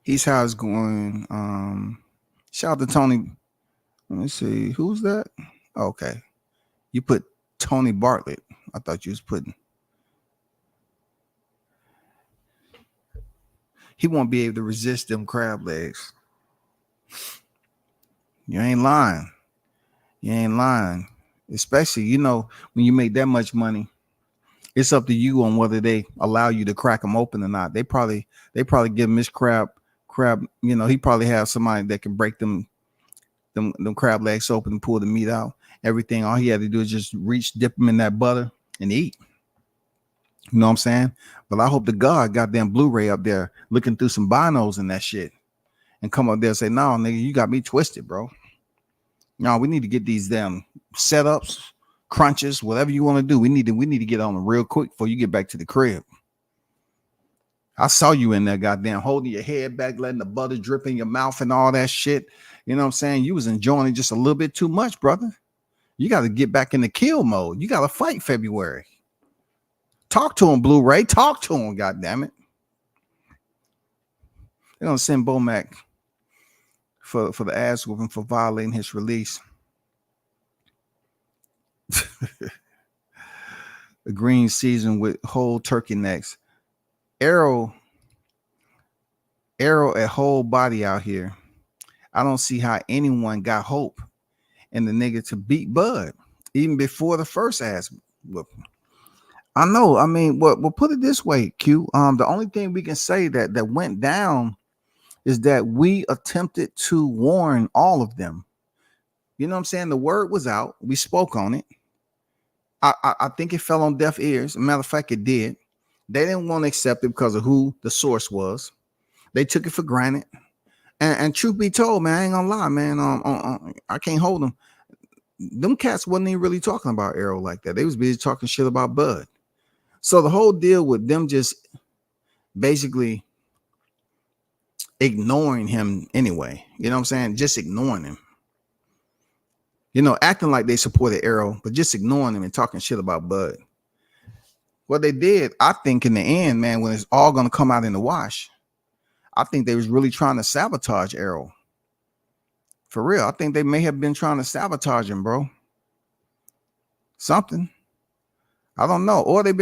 He's how it's going. Shout out to Tony. Let me see. Who's that? Okay. You put Tony Bartlett. I thought you was putting. He won't be able to resist them crab legs. You ain't lying. You ain't lying. Especially, you know, when you make that much money, it's up to you on whether they allow you to crack them open or not. They probably give him his crab, you know, he probably have somebody that can break them crab legs open and pull the meat out. Everything, all he had to do is just reach, dip them in that butter and eat. You know what I'm saying? But I hope to God goddamn Blu-ray up there looking through some binos and that shit and come up there and say, no, nigga, you got me twisted, bro. No, we need to get these damn setups, crunches, whatever you want to do. We need to get on them real quick before you get back to the crib. I saw you in there, goddamn, holding your head back, letting the butter drip in your mouth and all that shit. You know what I'm saying? You was enjoying it just a little bit too much, brother. You got to get back in the kill mode. You got to fight February. Talk to him, Blu-ray. Talk to him, goddammit. They're going to send Bomac for the ass whooping for violating his release. The green season with whole turkey necks. Arrow at whole body out here. I don't see how anyone got hope and the nigga to beat Bud even before the first ass whooping. I know. I mean, we'll put it this way, Q. The only thing we can say that went down is that we attempted to warn all of them. You know what I'm saying? The word was out. We spoke on it. I think it fell on deaf ears. As a matter of fact, it did. They didn't want to accept it because of who the source was. They took it for granted. And truth be told, man, I ain't gonna lie, man. I can't hold them. Them cats wasn't even really talking about Arrow like that. They was busy talking shit about Bud. So the whole deal with them just basically ignoring him anyway. You know what I'm saying? Just ignoring him. You know, acting like they supported Arrow, but just ignoring him and talking shit about Bud. What they did, I think in the end, man, when it's all going to come out in the wash, I think they was really trying to sabotage Arrow. For real. I think they may have been trying to sabotage him, bro. Something. I don't know. Or they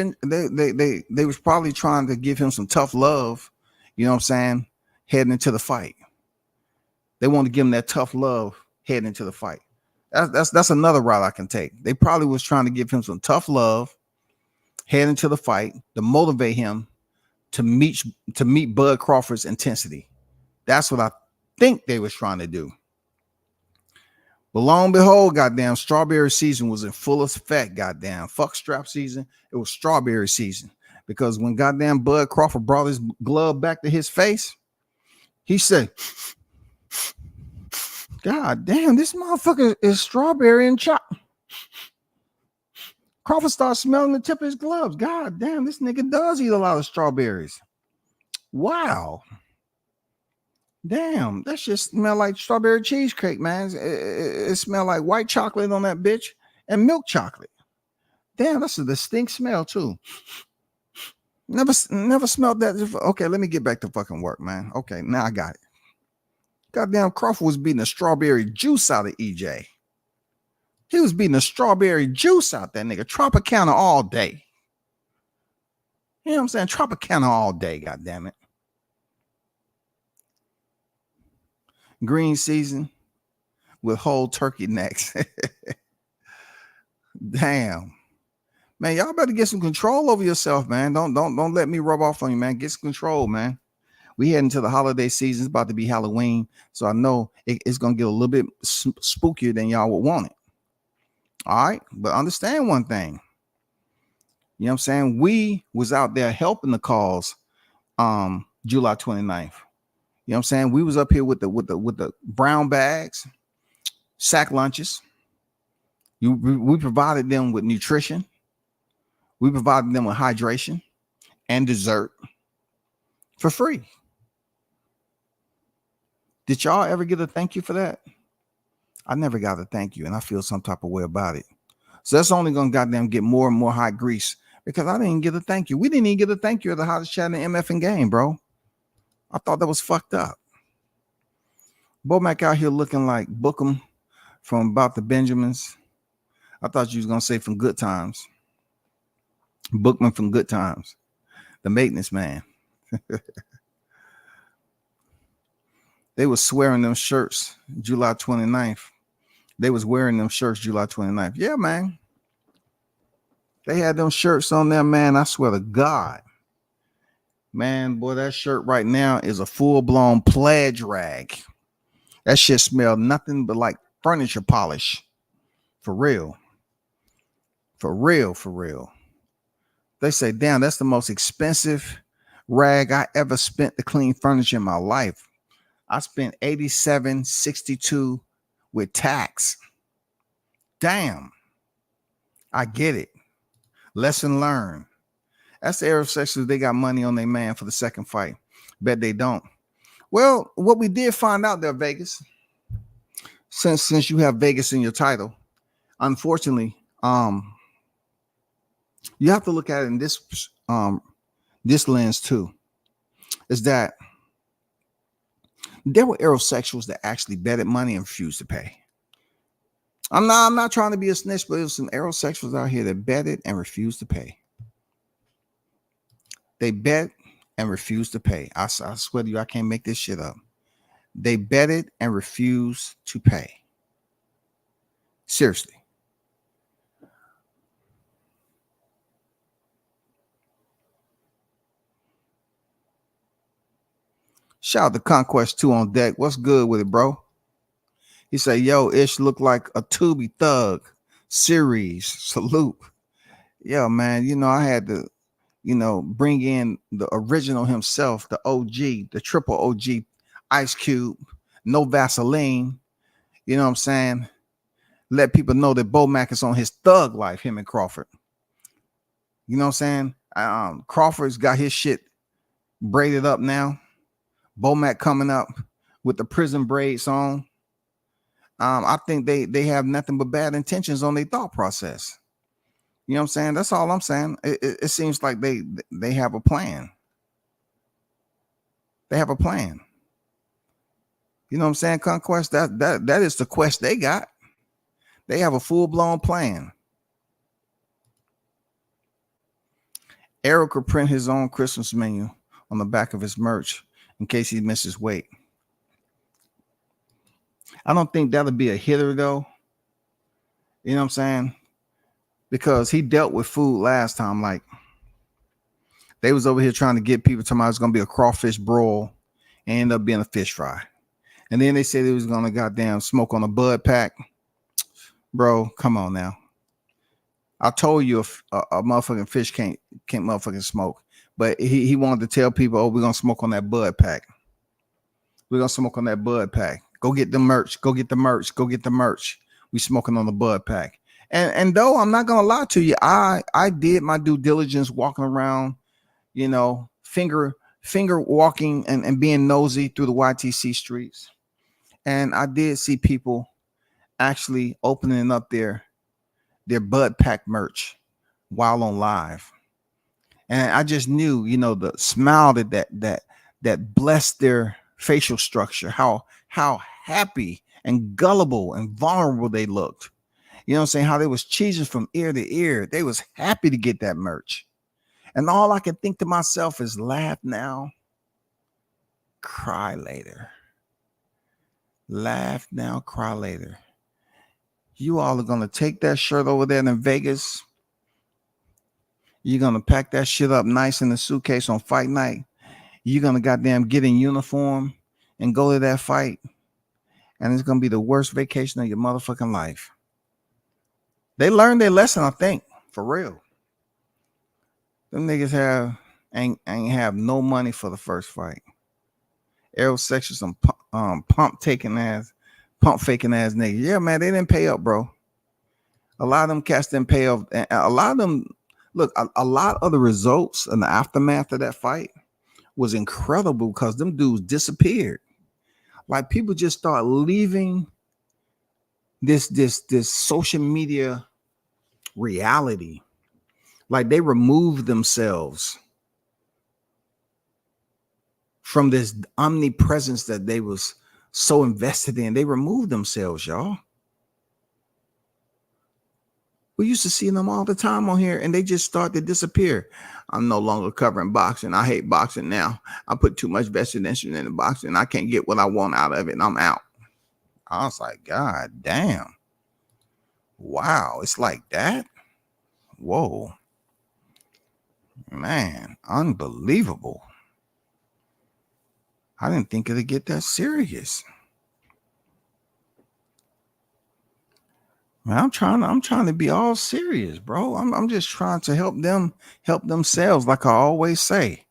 was probably trying to give him some tough love, you know what I'm saying, heading into the fight. They want to give him that tough love heading into the fight. That's another route I can take. They probably was trying to give him some tough love heading into the fight to motivate him to meet Bud Crawford's intensity. That's what I think they was trying to do. But lo and behold, goddamn, strawberry season was in full effect. Goddamn, fuck strap season. It was strawberry season, because when goddamn Bud Crawford brought his glove back to his face, he said, "God damn, this motherfucker is strawberry and chop." Crawford starts smelling the tip of his gloves. God damn, this nigga does eat a lot of strawberries. Wow. Damn, that shit smell like strawberry cheesecake, man. It smell like white chocolate on that bitch and milk chocolate. Damn, that's a distinct smell too. Never smelled that. Okay, let me get back to fucking work, man. Okay, now I got it. Goddamn, Crawford was beating the strawberry juice out of EJ. He was beating the strawberry juice out that nigga. Tropicana all day. You know what I'm saying? Tropicana all day, goddamn it. Green season with whole turkey necks. Damn. Man, y'all better get some control over yourself, man. Don't let me rub off on you, man. Get some control, man. We head into the holiday season. It's about to be Halloween, so I know it's gonna get a little bit spookier than y'all would want it. All right, but understand one thing. You know what I'm saying? We was out there helping the cause July 29th. You know what I'm saying? We was up here with the brown bags, sack lunches. We provided them with nutrition. We provided them with hydration and dessert for free. Did y'all ever get a thank you for that? I never got a thank you, and I feel some type of way about it. So that's only gonna goddamn get more and more hot grease, because I didn't get a thank you. We didn't even get a thank you at the hottest chat in the MF game, bro. I thought that was fucked up. Bomac out here looking like Bookham from About the Benjamins. I thought you was gonna say from Good Times. Bookman from Good Times, the maintenance man. They was swearing them shirts July 29th. They was wearing them shirts July 29th. Yeah, man. They had them shirts on there, man. I swear to God. Man, boy, that shirt right now is a full-blown pledge rag. That shit smelled nothing but like furniture polish. For real. For real, for real. They say, damn, that's the most expensive rag I ever spent to clean furniture in my life. I spent $87.62 with tax. Damn. I get it. Lesson learned. That's the aerosexuals. They got money on their man for the second fight. Bet they don't. Well, what we did find out there, Vegas, since you have Vegas in your title, unfortunately, you have to look at it in this lens too. Is that there were aerosexuals that actually betted money and refused to pay. I'm not trying to be a snitch, but there's some aerosexuals out here that betted and refused to pay. They bet and refused to pay. I swear to you, I can't make this shit up. They betted and refused to pay. Seriously. Shout out to Conquest 2 on deck. What's good with it, bro? He said, yo, Ish look like a Tubi Thug series. Salute. Yeah, man. You know, I had to, bring in the original himself, the OG, the triple OG, Ice Cube, no Vaseline. You know what I'm saying? Let people know that Bomac is on his thug life, him and Crawford. You know what I'm saying? Crawford's got his shit braided up now. Bomac coming up with the prison braids on. I think they have nothing but bad intentions on their thought process. You know what I'm saying? That's all I'm saying. It seems like they have a plan. They have a plan. You know what I'm saying? Conquest, that is the quest they got. They have a full-blown plan. Eric could print his own Christmas menu on the back of his merch in case he misses weight. I don't think that'll be a hitter though. You know what I'm saying? Because he dealt with food last time. Like they was over here trying to get people talking about it's gonna be a crawfish broil and end up being a fish fry. And then they said it was gonna goddamn smoke on a bud pack. Bro, come on now. I told you a motherfucking fish can't motherfucking smoke. But he wanted to tell people, oh, we're gonna smoke on that bud pack. We're gonna smoke on that bud pack. Go get the merch. Go get the merch. Go get the merch. We smoking on the bud pack. And though I'm not gonna lie to you, I did my due diligence walking around, finger walking and being nosy through the YTC streets. And I did see people actually opening up their bud pack merch while on live. And I just knew, the smile that blessed their facial structure, how happy and gullible and vulnerable they looked. You know what I'm saying? How they was cheesing from ear to ear. They was happy to get that merch. And all I can think to myself is laugh now, cry later. Laugh now, cry later. You all are going to take that shirt over there in Vegas. You're going to pack that shit up nice in the suitcase on fight night. You're going to goddamn get in uniform and go to that fight. And it's going to be the worst vacation of your motherfucking life. They learned their lesson, I think, for real. Them niggas ain't have no money for the first fight. Aerosexual, some pump faking ass niggas. Yeah, man, they didn't pay up, bro. A lot of them cats didn't pay up. And a lot of them, look, a lot of the results and the aftermath of that fight was incredible because them dudes disappeared. Like people just start leaving this social media reality. Like they removed themselves from this omnipresence that they was so invested in. They removed themselves, y'all. We used to see them all the time on here and they just start to disappear. I'm no longer covering boxing. I hate boxing now. I put too much vested interest in boxing. I can't get what I want out of it and I'm out. I was like, God damn. Wow, it's like that? Whoa. Man, unbelievable. I didn't think it'd get that serious. Man, I'm trying to be all serious, bro. I'm just trying to help themselves, like I always say.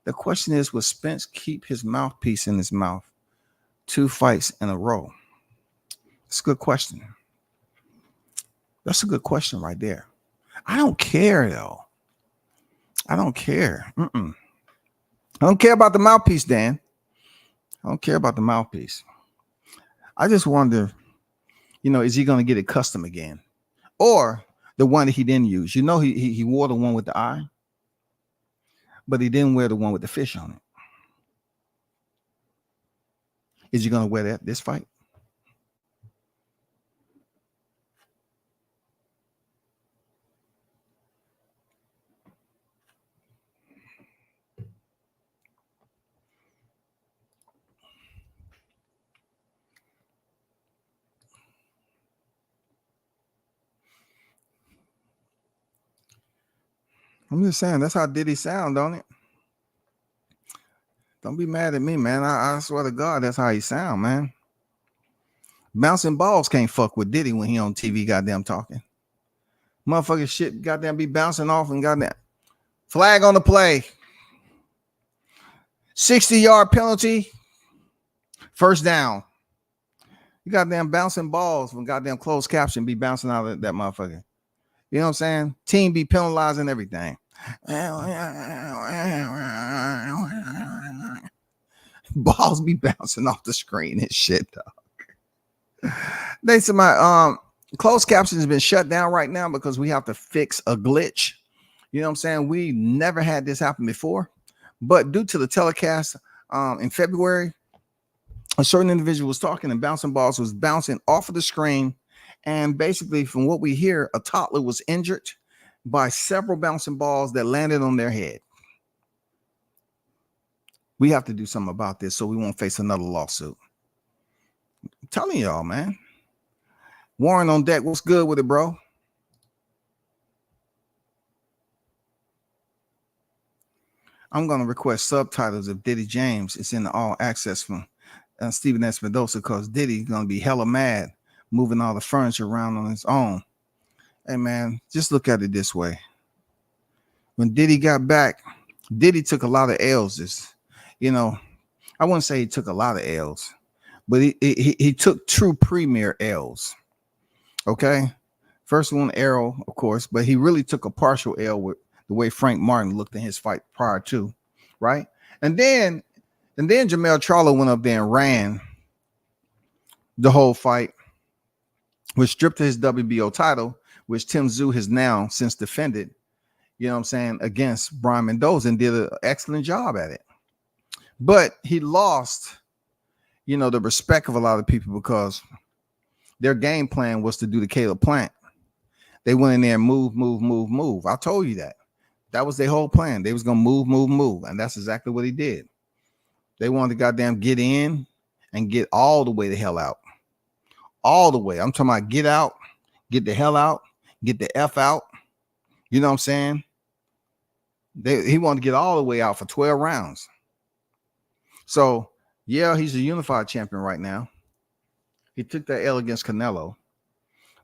The question is, will Spence keep his mouthpiece in his mouth 2 fights in a row? It's a good question. That's a good question right there. I don't care though. I don't care. I don't care about the mouthpiece, Dan. I don't care about the mouthpiece. I just wonder, is he going to get it custom again? Or the one that he didn't use? He wore the one with the eye, but he didn't wear the one with the fish on it. Is he going to wear that this fight? I'm just saying that's how Diddy sound, don't it? Don't be mad at me, man. I swear to God, that's how he sound, man. Bouncing balls can't fuck with Diddy when he on TV, goddamn talking. Motherfucking shit, goddamn be bouncing off and goddamn flag on the play. 60-yard penalty. First down. You goddamn bouncing balls when goddamn closed caption be bouncing out of that motherfucker. You know what I'm saying? Team be penalizing everything. Balls be bouncing off the screen and shit, dog. They said my closed caption has been shut down right now because we have to fix a glitch. You know what I'm saying? We never had this happen before, but due to the telecast in February, a certain individual was talking and bouncing balls was bouncing off of the screen. And basically, from what we hear, a toddler was injured by several bouncing balls that landed on their head. We have to do something about this so we won't face another lawsuit. I'm telling y'all, man. Warren on deck. What's good with it, bro? I'm going to request subtitles of Diddy James. It's in the all access from Stephen Espinosa because Diddy's going to be hella mad moving all the furniture around on his own. Hey, man, just look at it this way. When Diddy got back, Diddy took a lot of L's. I wouldn't say he took a lot of L's, but he took true premier L's. Okay. First one, Arrow, of course, but he really took a partial L with the way Frank Martin looked in his fight prior to, right? And then Jamel Charlo went up there and ran the whole fight, which stripped his WBO title, which Tim Tszyu has now since defended, you know what I'm saying, against Brian Mendoza and did an excellent job at it. But he lost, the respect of a lot of people because their game plan was to do the Caleb Plant. They went in there and move. I told you that. That was their whole plan. They was going to move. And that's exactly what he did. They wanted to goddamn get in and get all the way the hell out. All the way. I'm talking about get out, get the hell out, get the F out. You know what I'm saying? He wanted to get all the way out for 12 rounds. So, yeah, he's a unified champion right now. He took that L against Canelo.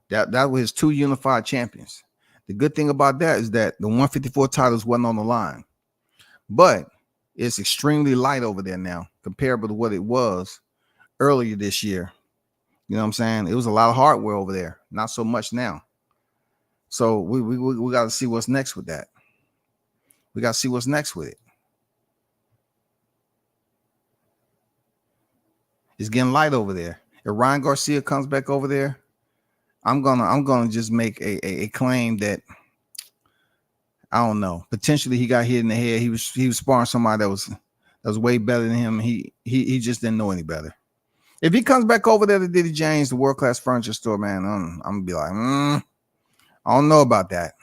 That was his 2 unified champions. The good thing about that is that the 154 titles wasn't on the line. But it's extremely light over there now, comparable to what it was earlier this year. You know what I'm saying? It was a lot of hardware over there. Not so much now. So we got to see what's next with that. We got to see what's next with it. It's getting light over there. If Ryan Garcia comes back over there, I'm gonna just make a claim that I don't know. Potentially he got hit in the head. He was sparring somebody that was way better than him. He just didn't know any better. If he comes back over there to Diddy James, the world class furniture store, man, I'm gonna be like, I don't know about that.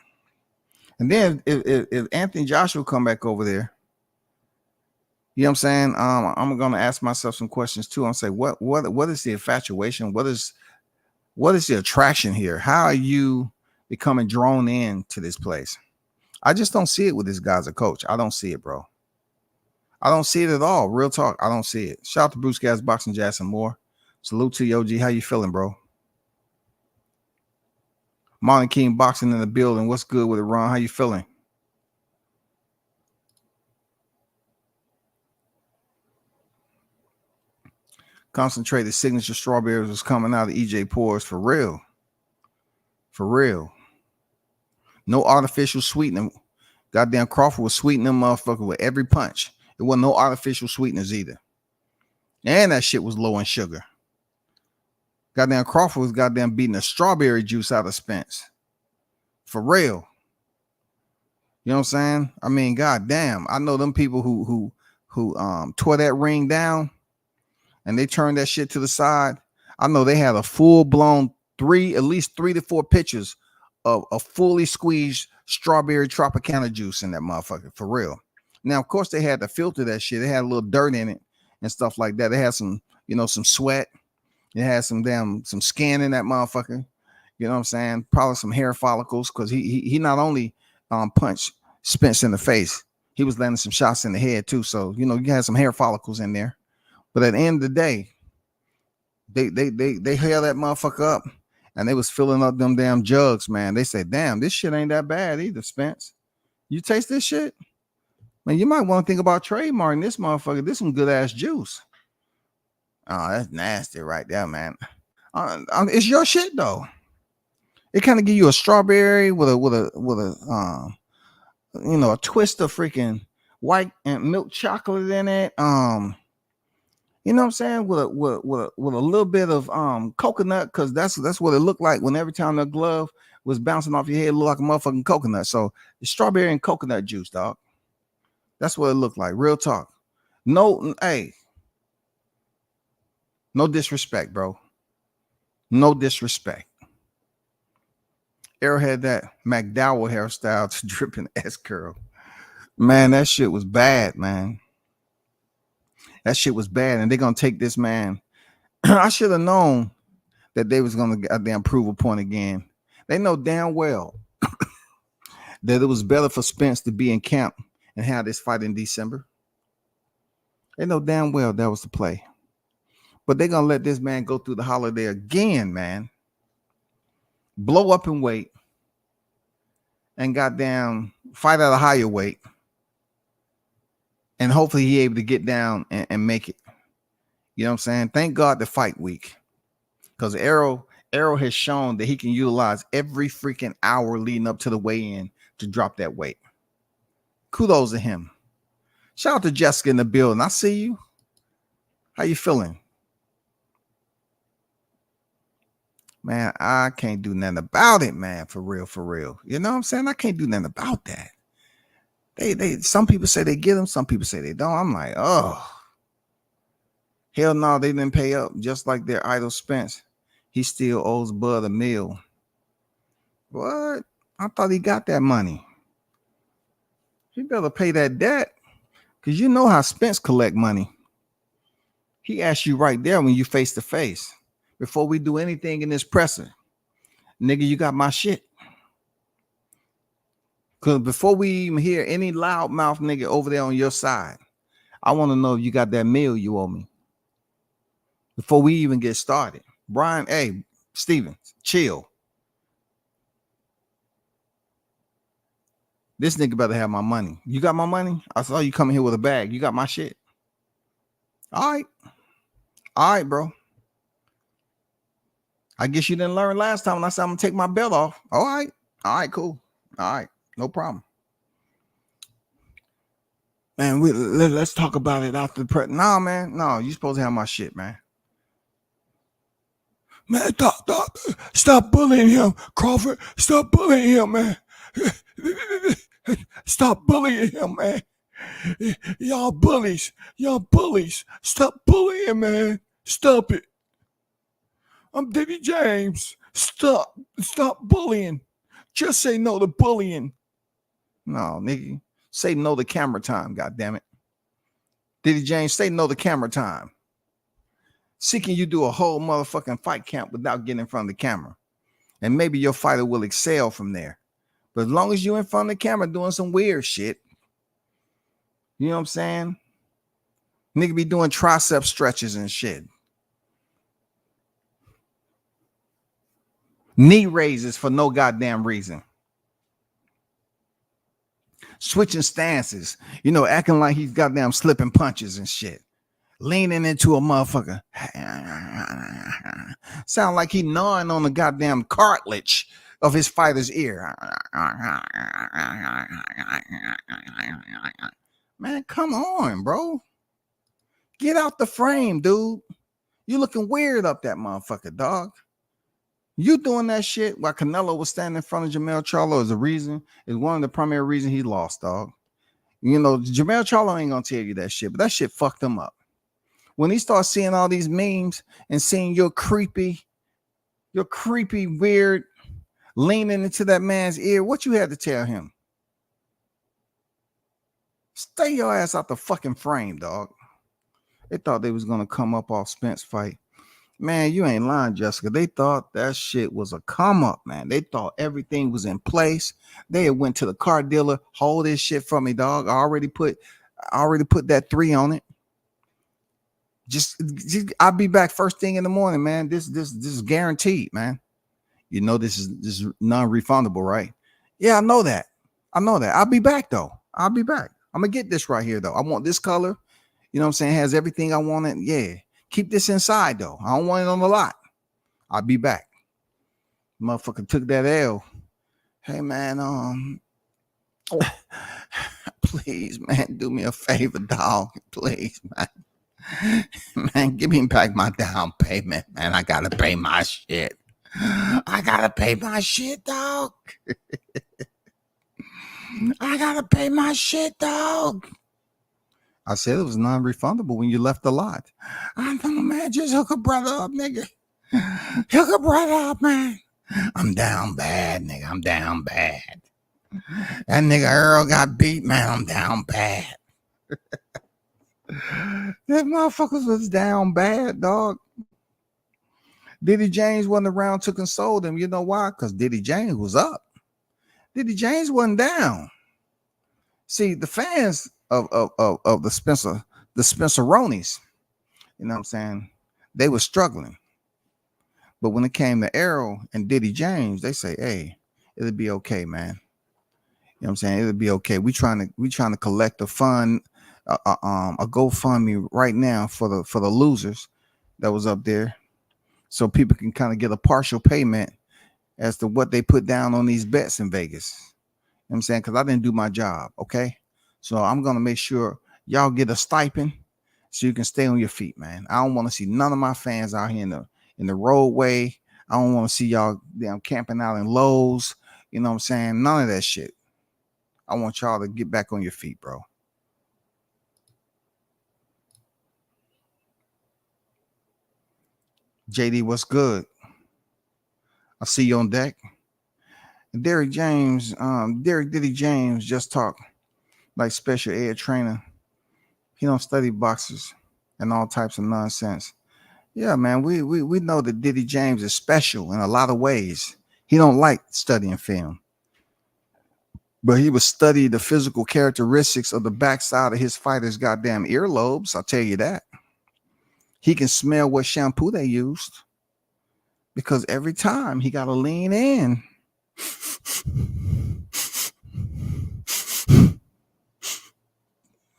And then if Anthony Joshua come back over there, you know what I'm saying? I'm gonna ask myself some questions too. I'm say, what is the infatuation? What is the attraction here? How are you becoming drawn in to this place? I just don't see it with this guy as a coach. I don't see it, bro. I don't see it at all. Real talk. I don't see it. Shout out to Bruce Gas, Boxing, Jackson Moore. Salute to you, OG. How you feeling, bro? Monty King Boxing in the building. What's good with it, Ron? How you feeling? Concentrated signature strawberries was coming out of EJ Pours for real. For real. No artificial sweetening. Goddamn Crawford was sweetening them motherfucker with every punch. It wasn't no artificial sweeteners either. And that shit was low in sugar. Goddamn Crawford was goddamn beating the strawberry juice out of Spence. For real. You know what I'm saying? I mean, goddamn. I know them people who tore that ring down and they turned that shit to the side. I know they had a full-blown at least 3 to 4 pitchers of a fully squeezed strawberry Tropicana juice in that motherfucker. For real. Now, of course, they had to filter that shit. They had a little dirt in it and stuff like that. They had some, some sweat. It had some skin in that motherfucker. You know what I'm saying? Probably some hair follicles because he not only punched Spence in the face. He was landing some shots in the head too. So, you had some hair follicles in there. But at the end of the day, they held that motherfucker up and they was filling up them damn jugs, man. They said, damn, this shit ain't that bad either, Spence. You taste this shit? Man, you might want to think about trademarking this motherfucker. This some good ass juice. Oh, that's nasty right there, man. It's your shit though. It kind of give you a strawberry with a a twist of freaking white and milk chocolate in it. You know what I'm saying? With a little bit of coconut, because that's what it looked like when every time the glove was bouncing off your head, it looked like a motherfucking coconut. So it's strawberry and coconut juice, dog. That's what it looked like. Real talk. No, hey. No disrespect, bro. No disrespect. Arrow had that McDowell hairstyle to dripping S curl. Man, that shit was bad, man. That shit was bad. And they're going to take this man. I should have known that they was going to get a damn approval point again. They know damn well that it was better for Spence to be in camp and have this fight in December. They know damn well that was the play. But they're going to let this man go through the holiday again, man. Blow up in weight. And goddamn fight at a higher weight. And hopefully he able to get down and make it. You know what I'm saying? Thank God the fight week. Because Arrow has shown that he can utilize every freaking hour leading up to the weigh-in to drop that weight. Kudos to him. Shout out to Jessica in the building. I see you. How you feeling? Man, I can't do nothing about it, man. For real. You know what I'm saying? I can't do nothing about that. They some people say they get them, some people say they don't. I'm like, oh. Hell no, they didn't pay up. Just like their idol Spence. He still owes Bud $1 million. What? I thought he got that money. He better pay that debt. Because you know how Spence collect money. He asked you right there when you face to face. Before we do anything in this presser. Nigga, you got my shit. Because before we even hear any loudmouth nigga over there on your side, I want to know if you got that meal you owe me. Before we even get started. Brian, hey, Steven, chill. This nigga better have my money. You got my money? I saw you coming here with a bag. You got my shit. All right, bro. I guess you didn't learn last time when I said I'm going to take my belt off. All right, cool. All right, no problem. Man, let's talk about it after the press. Nah, man. No, you supposed to have my shit, man. Man, stop bullying him. Crawford, stop bullying him, man. Stop bullying him, man. Y'all bullies. Stop bullying, man. Stop it. I'm Davy James. Stop bullying. Just say no to bullying. No, nigga. Say no to camera time, goddammit. Diddy James, say no to camera time. Seeking you do a whole motherfucking fight camp without getting in front of the camera. And maybe your fighter will excel from there. But as long as you're in front of the camera doing some weird shit, you know what I'm saying? Nigga be doing tricep stretches and shit. Knee raises for no goddamn reason. Switching stances, acting like he's goddamn slipping punches and shit. Leaning into a motherfucker. Sound like he gnawing on the goddamn cartilage of his fighter's ear. Man, come on, bro. Get out the frame, dude. You looking weird up that motherfucker, dog. You doing that shit while Canelo was standing in front of Jermell Charlo is one of the primary reasons he lost, dog. Jermell Charlo ain't gonna tell you that shit, but that shit fucked him up. When he starts seeing all these memes and seeing your creepy weird leaning into that man's ear, what you had to tell him? Stay your ass out the fucking frame, dog. They thought they was gonna come up off Spence fight Man, you ain't lying, Jessica. They thought that shit was a come up, man. They thought everything was in place. They had went to the car dealer, hold this shit for me, dog. I already put that 3 on it. Just I'll be back first thing in the morning, man. This is guaranteed, man. You know this is non-refundable, right? Yeah, I know that. I'll be back though. I'll be back. I'm gonna get this right here though. I want this color. You know what I'm saying? Has everything I wanted. Yeah. Keep this inside though. I don't want it on the lot. I'll be back. Motherfucker took that L. Hey man, please, man, do me a favor, dog. Please, man. Man, give me back my down payment, man. I gotta pay my shit. I gotta pay my shit, dog. I gotta pay my shit, dog. I said it was non-refundable when you left the lot. I know, man. Just hook a brother up, nigga. Hook a brother up, man. I'm down bad, nigga. I'm down bad. That nigga Earl got beat, man. I'm down bad. That motherfuckers was down bad, dog. Diddy James wasn't around to console them. You know why? Because Diddy James was up. Diddy James wasn't down. See, the fans of the Spenceronis, you know what I'm saying? They were struggling. But when it came to Errol and Diddy James, they say, hey, it'll be okay, man. You know what I'm saying? It'll be okay. We trying to collect a fund, a GoFundMe right now for the losers that was up there, so people can kind of get a partial payment as to what they put down on these bets in Vegas. You know what I'm saying? Because I didn't do my job, okay? So I'm gonna make sure y'all get a stipend so you can stay on your feet, man. I don't want to see none of my fans out here in the roadway. I don't want to see y'all damn camping out in Lowe's. You know what I'm saying? None of that shit. I want y'all to get back on your feet, bro. JD, what's good? I see you on deck. Derek Diddy James just talked like special ed trainer. He don't study boxers and all types of nonsense. Yeah, man, we know that Diddy James is special in a lot of ways. He don't like studying film, but he would study the physical characteristics of the backside of his fighters' goddamn earlobes. I'll tell you that. He can smell what shampoo they used, because every time he got to lean in.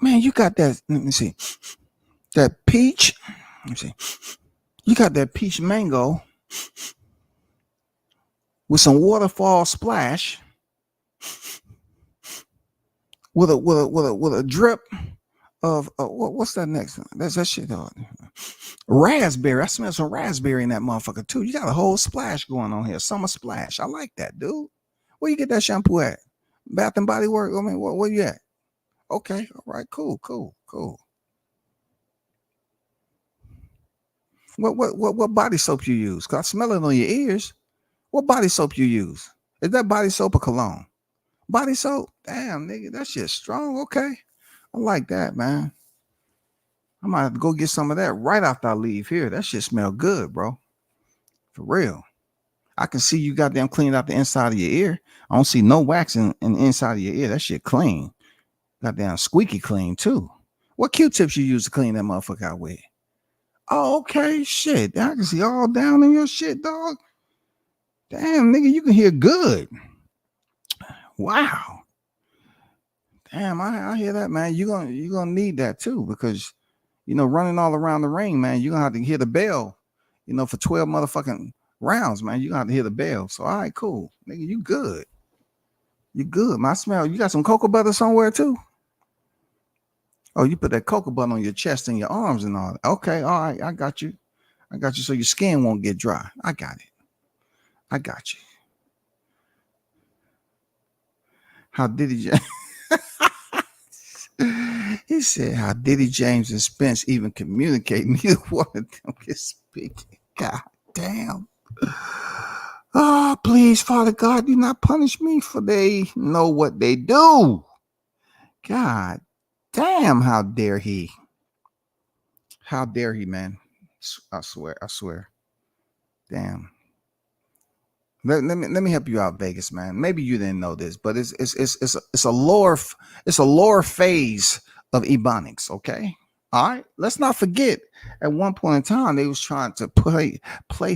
Man, you got that. Let me see. That peach. Let me see. You got that peach mango with some waterfall splash, with a drip of what's that next one? That's that shit. Raspberry. I smell some raspberry in that motherfucker too. You got a whole splash going on here. Summer splash. I like that, dude. Where you get that shampoo at? Bath and Body Works. I mean, where you at? Okay. All right. Cool. What body soap you use? Cause I smell it on your ears. What body soap you use? Is that body soap or cologne? Body soap? Damn, nigga, that shit's strong. Okay. I like that, man. I might have to go get some of that right after I leave here. That shit smell good, bro. For real. I can see you goddamn cleaned out the inside of your ear. I don't see no wax in the inside of your ear. That shit clean. Goddamn squeaky clean, too. What Q-tips you use to clean that motherfucker out with? Oh, okay. Shit. I can see all down in your shit, dog. Damn, nigga, you can hear good. Wow. Damn, I hear that, man. You're gonna need that too, because running all around the ring, man, you're gonna have to hear the bell, for 12 motherfucking rounds, man. You're gonna have to hear the bell. So all right, cool. Nigga, you good. You good. My smell. You got some cocoa butter somewhere too? Oh, you put that cocoa butter on your chest and your arms and all that. Okay, all right, I got you. So your skin won't get dry. I got it. I got you. How Diddy James? He said, how Diddy James and Spence even communicate? Neither one of them can speak. God damn. Oh, please, Father God, do not punish me, for they know what they do. God damn, how dare he? How dare he, man? I swear. Damn. Let me help you out, Vegas, man. Maybe you didn't know this, but it's a lower phase of Ebonics. Okay, all right. Let's not forget. At one point in time, they was trying to place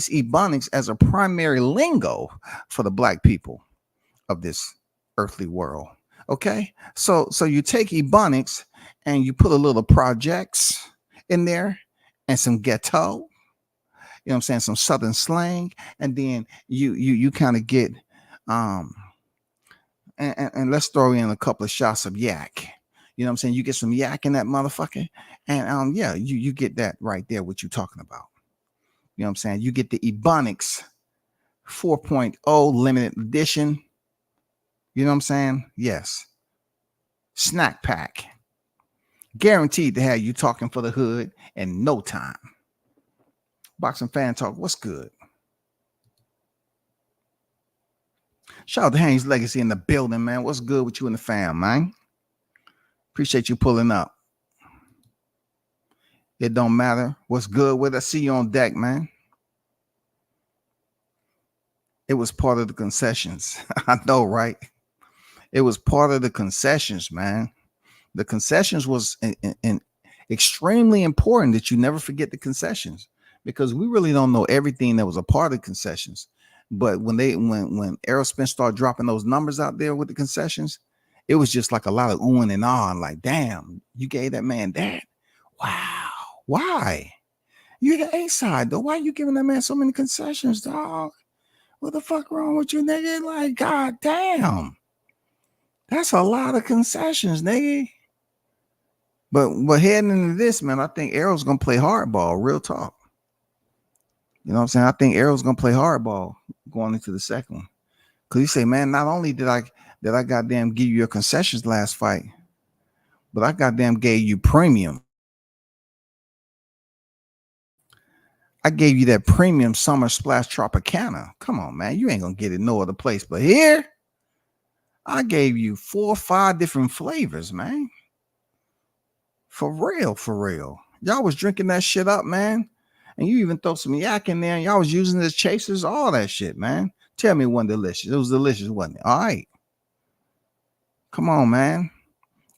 Ebonics as a primary lingo for the black people of this earthly world. Okay, so you take Ebonics and you put a little projects in there and some ghetto. You know what I'm saying? Some southern slang, and then you kind of get and let's throw in a couple of shots of yak. You know what I'm saying? You get some yak in that motherfucker, and yeah, you get that right there. What you talking about? You know what I'm saying? You get the Ebonics 4.0 limited edition. You know what I'm saying? Yes. Snack pack. Guaranteed to have you talking for the hood in no time. Boxing Fan Talk, what's good? Shout out to Haney's Legacy in the building, man. What's good with you and the fam, man? Appreciate you pulling up. It don't matter what's good with us. See you on deck, man. It was part of the concessions. I know, right? It was part of the concessions, man. The concessions was extremely important that you never forget the concessions, because we really don't know everything that was a part of concessions. But when Spence started dropping those numbers out there with the concessions, it was just like a lot of oohing and ahhing, like, damn, you gave that man that. Wow. Why? You're the A side, though. Why are you giving that man so many concessions, dog? What the fuck wrong with you, nigga? Like, god damn. That's a lot of concessions, nigga. But heading into this, man, I think Arrow's gonna play hardball, real talk. You know what I'm saying? I think Arrow's gonna play hardball going into the second one. Cause you say, man, not only did I goddamn give you your concessions last fight, but I goddamn gave you premium. I gave you that premium Summer Splash Tropicana. Come on, man. You ain't gonna get it no other place but here. I gave you 4 or 5 different flavors, man. For real. Y'all was drinking that shit up, man. And you even throw some yak in there. And y'all was using the chasers, all that shit, man. Tell me it wasn't delicious. It was delicious, wasn't it? All right. Come on, man.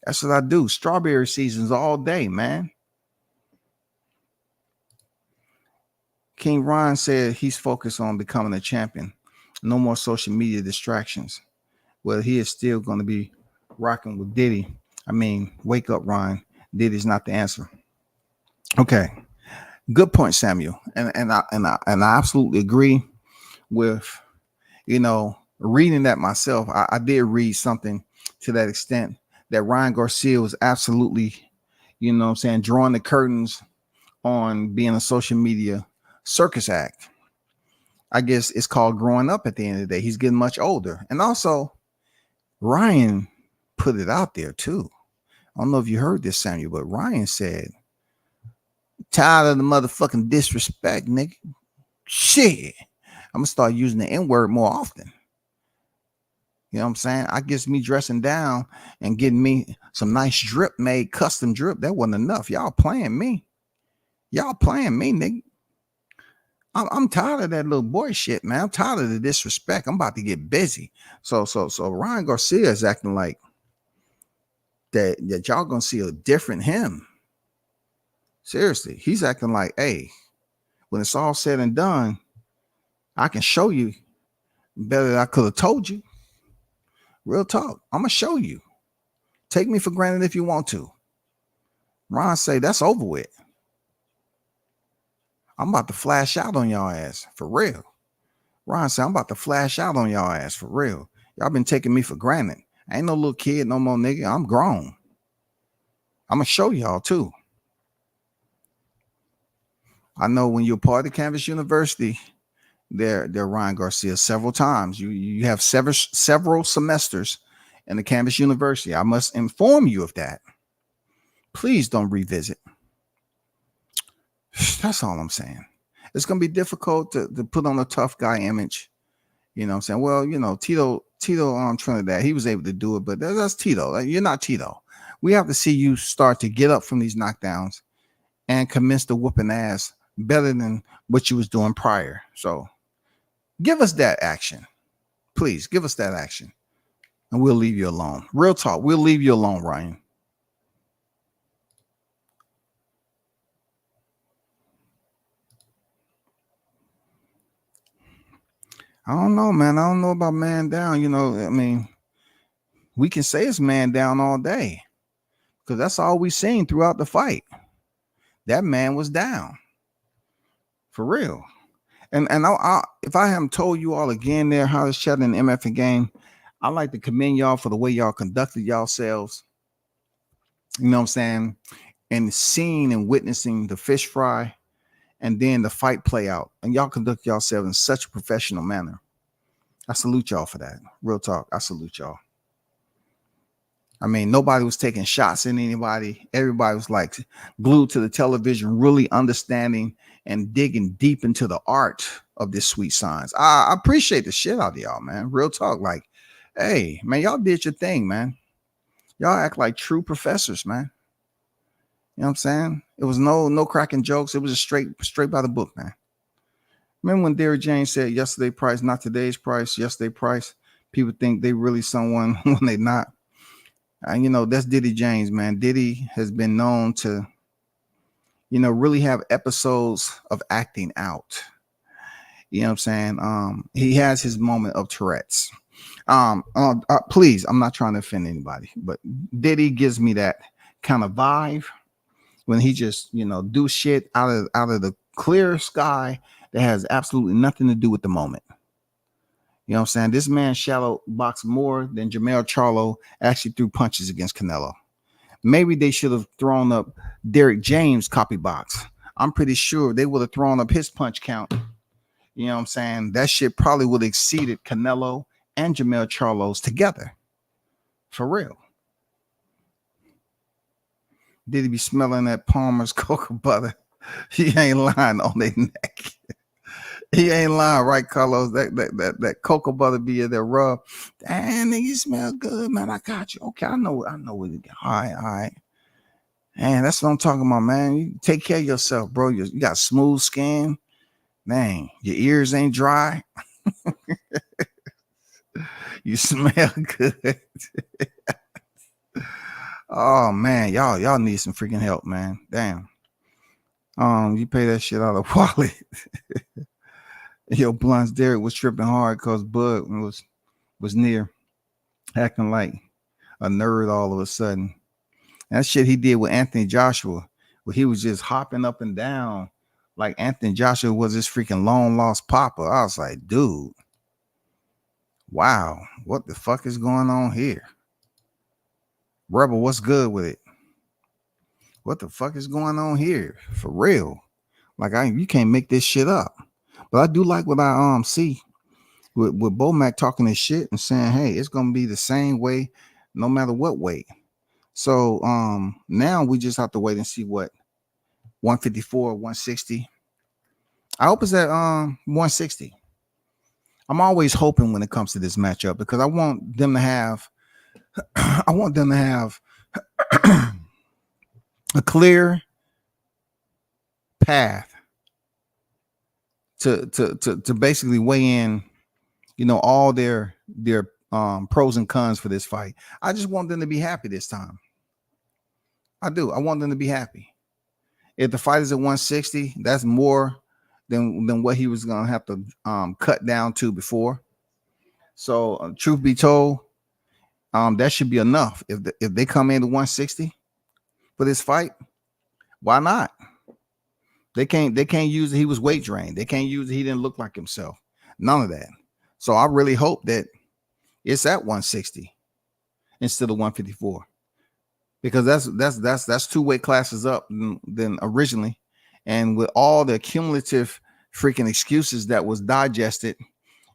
That's what I do. Strawberry seasons all day, man. King Ryan said he's focused on becoming a champion. No more social media distractions. Well, he is still going to be rocking with Diddy. I mean, wake up, Ryan. Diddy's not the answer. Okay. Good point, Samuel. And I absolutely agree with, reading that myself. I did read something to that extent that Ryan Garcia was absolutely, drawing the curtains on being a social media circus act. I guess it's called growing up at the end of the day. He's getting much older. And also, Ryan put it out there too. I don't know if you heard this, Samuel, but Ryan said, tired of the motherfucking disrespect, nigga. Shit. I'm going to start using the N-word more often. You know what I'm saying? I guess me dressing down and getting me some nice drip made, custom drip, that wasn't enough. Y'all playing me. Nigga. I'm tired of that little boy shit, man. I'm tired of the disrespect. I'm about to get busy. So Ryan Garcia is acting like that y'all gonna see a different him. Seriously, he's acting like, hey, when it's all said and done, I can show you better than I could have told you. Real talk. I'm gonna show you. Take me for granted if you want to. Ron say that's over with. I'm about to flash out on y'all ass for real. Ron said I'm about to flash out on y'all ass for real. Y'all been taking me for granted. I ain't no little kid no more, nigga. I'm grown. I'm gonna show y'all too. I know when you're part of Canvas University, there Ryan Garcia several times. You have several semesters in the Canvas University. I must inform you of that. Please don't revisit. That's all I'm saying. It's gonna be difficult to put on a tough guy image. You know what I'm saying? Well, Tito on Trinidad, he was able to do it, but that's Tito. You're not Tito. We have to see you start to get up from these knockdowns and commence to whooping ass better than what you was doing prior. So give us that action. Please give us that action. And we'll leave you alone. Real talk. We'll leave you alone, Ryan. I don't know, man. I don't know about man down. You know, I mean, we can say it's man down all day because that's all we seen throughout the fight. That man was down for real. And if I haven't told you all again there how to shut in the MF game, I'd like to commend y'all for the way y'all conducted yourselves. You know what I'm saying? And seeing and witnessing the fish fry and then the fight play out. And y'all conduct yourselves in such a professional manner. I salute y'all for that. Real talk. I salute y'all. I mean, nobody was taking shots at anybody. Everybody was like glued to the television, really understanding and digging deep into the art of this sweet science. I appreciate the shit out of y'all, man. Real talk. Like, hey, man, y'all did your thing, man. Y'all act like true professors, man. You know what I'm saying? It was no cracking jokes. It was a straight by the book, man. Remember when Derrick James said yesterday price, not today's price, yesterday price? People think they really someone when they not. And, you know, that's Diddy James, man. Diddy has been known to, you know, really have episodes of acting out. You know what I'm saying? He has his moment of Tourette's. Please, I'm not trying to offend anybody, but Diddy gives me that kind of vibe when he just, you know, do shit out of the clear sky that has absolutely nothing to do with the moment. You know what I'm saying? This man shadow boxed more than Jermell Charlo actually threw punches against Canelo. Maybe they should have thrown up Derrick James' copy box. I'm pretty sure they would have thrown up his punch count. You know what I'm saying? That shit probably would have exceeded Canelo and Jermell Charlo's together. For real. Did he be smelling that Palmer's cocoa butter? He ain't lying on their neck. He ain't lying, right, Carlos? That cocoa butter be in there rub. Damn, nigga, you smell good, man. I got you. Okay, I know what it got. All right. Man, that's what I'm talking about, man. You take care of yourself, bro. You got smooth skin. Man, your ears ain't dry. You smell good. Oh man, y'all need some freaking help, man. Damn. You pay that shit out of wallet. Yo, Blunt's Derrick was tripping hard because Bud was near, acting like a nerd all of a sudden. That shit he did with Anthony Joshua, where he was just hopping up and down like Anthony Joshua was this freaking long lost papa. I was like, dude, wow, what the fuck is going on here? Rebel, what's good with it? What the fuck is going on here? For real. Like you can't make this shit up. But I do like what I see with Bomac talking this shit and saying, hey, it's gonna be the same way no matter what weight. So now we just have to wait and see what 154, 160. I hope it's at 160. I'm always hoping when it comes to this matchup because I want them to have a clear path to basically weigh in, you know, all their pros and cons for this fight. I just want them to be happy this time. I do. I want them to be happy. If the fight is at 160, that's more than what he was gonna have to cut down to before. So truth be told, that should be enough. If they come in to 160 for this fight, why not? They can't use he was weight drained. They can't use he didn't look like himself. None of that. So I really hope that it's at 160 instead of 154. Because that's two weight classes up than originally. And with all the cumulative freaking excuses that was digested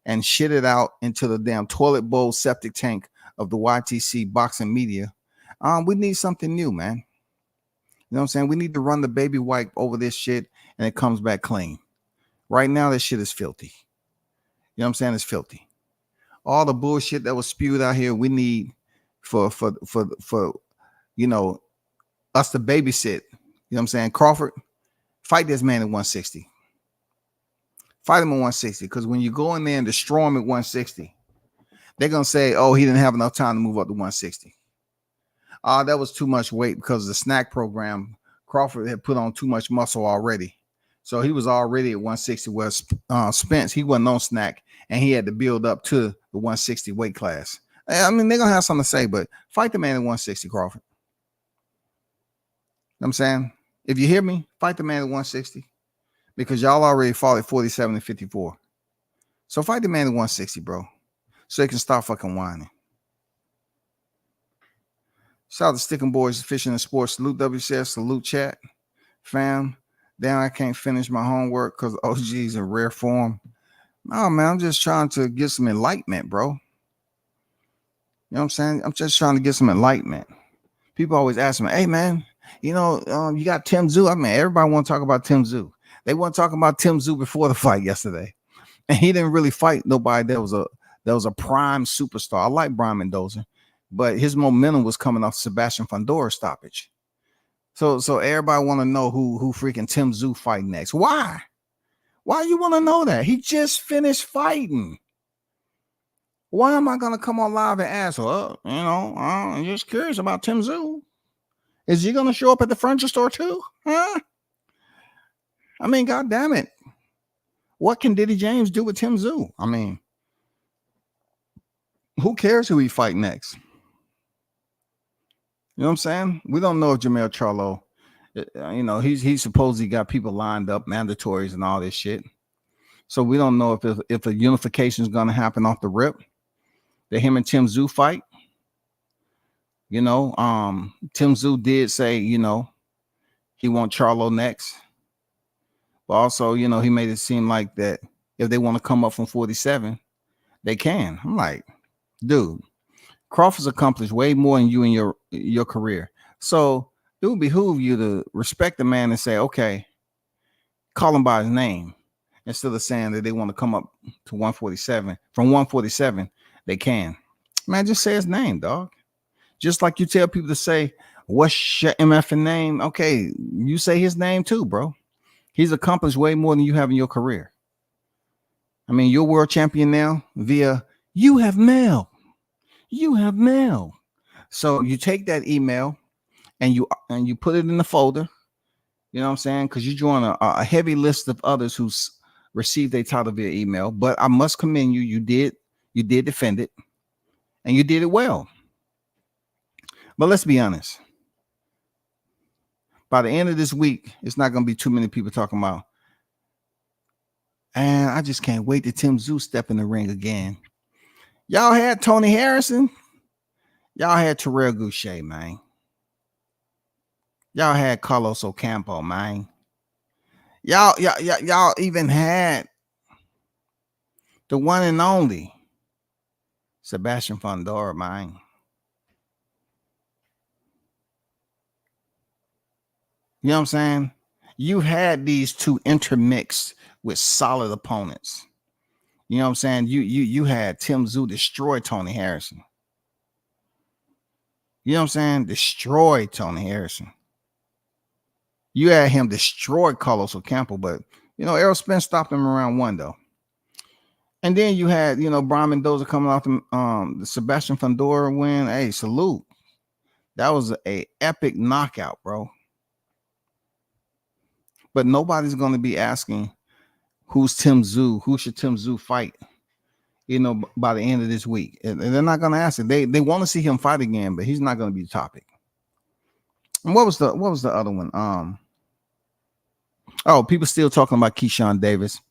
and shitted out into the damn toilet bowl septic tank of the YTC boxing media, we need something new, man. You know what I'm saying? We need to run the baby wipe over this shit and it comes back clean. Right now, this shit is filthy. You know what I'm saying? It's filthy. All the bullshit that was spewed out here, we need for you know, us to babysit. You know what I'm saying? Crawford Fight this man at 160. Fight him at 160, because when you go in there and destroy him at 160, they're gonna say, "Oh, he didn't have enough time to move up to 160. That was too much weight because of the snack program. Crawford had put on too much muscle already, so he was already at 160. Where Spence, he wasn't on snack, and he had to build up to the 160 weight class. I mean, they're gonna have something to say, but fight the man at 160, Crawford. You know what I'm saying, if you hear me, fight the man at 160, because y'all already fought at 47 and 54. So fight the man at 160, bro, so they can stop fucking whining. Shout out to Sticking Boys Fishing and Sports. Salute WCS, salute chat. Fam, damn, I can't finish my homework because OG's in rare form. No, man, I'm just trying to get some enlightenment, bro. You know what I'm saying? I'm just trying to get some enlightenment. People always ask me, hey, man, you know, you got Tim Tszyu. I mean, everybody want to talk about Tim Tszyu. They want to talk about Tim Tszyu before the fight yesterday. And he didn't really fight nobody that was a prime superstar. I like Brian Mendoza, but his momentum was coming off Sebastian Fundora stoppage. So everybody want to know who freaking Tim Tszyu fight next. Why you want to know that? He just finished fighting. Why am I gonna come on live and ask? Well, you know, I'm just curious about Tim Tszyu. Is he gonna show up at the furniture store too? Huh? I mean, god damn it. What can Diddy James do with Tim Tszyu? I mean, who cares who he fight next? You know what I'm saying? We don't know if Jermell Charlo, you know, he's supposedly got people lined up, mandatories and all this shit. So we don't know if a unification is going to happen off the rip. That him and Tim Tszyu fight. You know, Tim Tszyu did say, you know, he wants Charlo next. But also, you know, he made it seem like that if they want to come up from 47, they can. I'm like, dude, Crawford's accomplished way more than you in your career. So it would behoove you to respect the man and say, okay, call him by his name, instead of saying that they want to come up to 147. From 147, they can. Man, just say his name, dog. Just like you tell people to say, what's your MFing name? Okay, you say his name too, bro. He's accomplished way more than you have in your career. I mean, you're world champion now via you have mail. You have mail. So you take that email and you put it in the folder. You know what I'm saying? Because you join a heavy list of others who's received their title via email. But I must commend you. You did defend it, and you did it well. But let's be honest. By the end of this week, it's not going to be too many people talking about, and I just can't wait to Tim Tszyu step in the ring again. Y'all had Tony Harrison. Y'all had Terrell Goucher, man. Y'all had Carlos Ocampo, man. Y'all even had the one and only Sebastian Fundora, man. You know what I'm saying? You had these two intermixed with solid opponents. You know what I'm saying? You had Tim Tszyu destroy Tony Harrison. You know what I'm saying? Destroy Tony Harrison. You had him destroy Carlos Ocampo, but you know, Errol Spence stopped him around 1 though. And then you had, you know, Brian Mendoza coming off the Sebastian Fundora win. Hey, salute. That was a epic knockout, bro. But nobody's going to be asking who's Tim Tszyu, who should Tim Tszyu fight, you know, by the end of this week. And they're not going to ask it. They want to see him fight again, but he's not going to be the topic. And what was the other one? People still talking about Keyshawn Davis.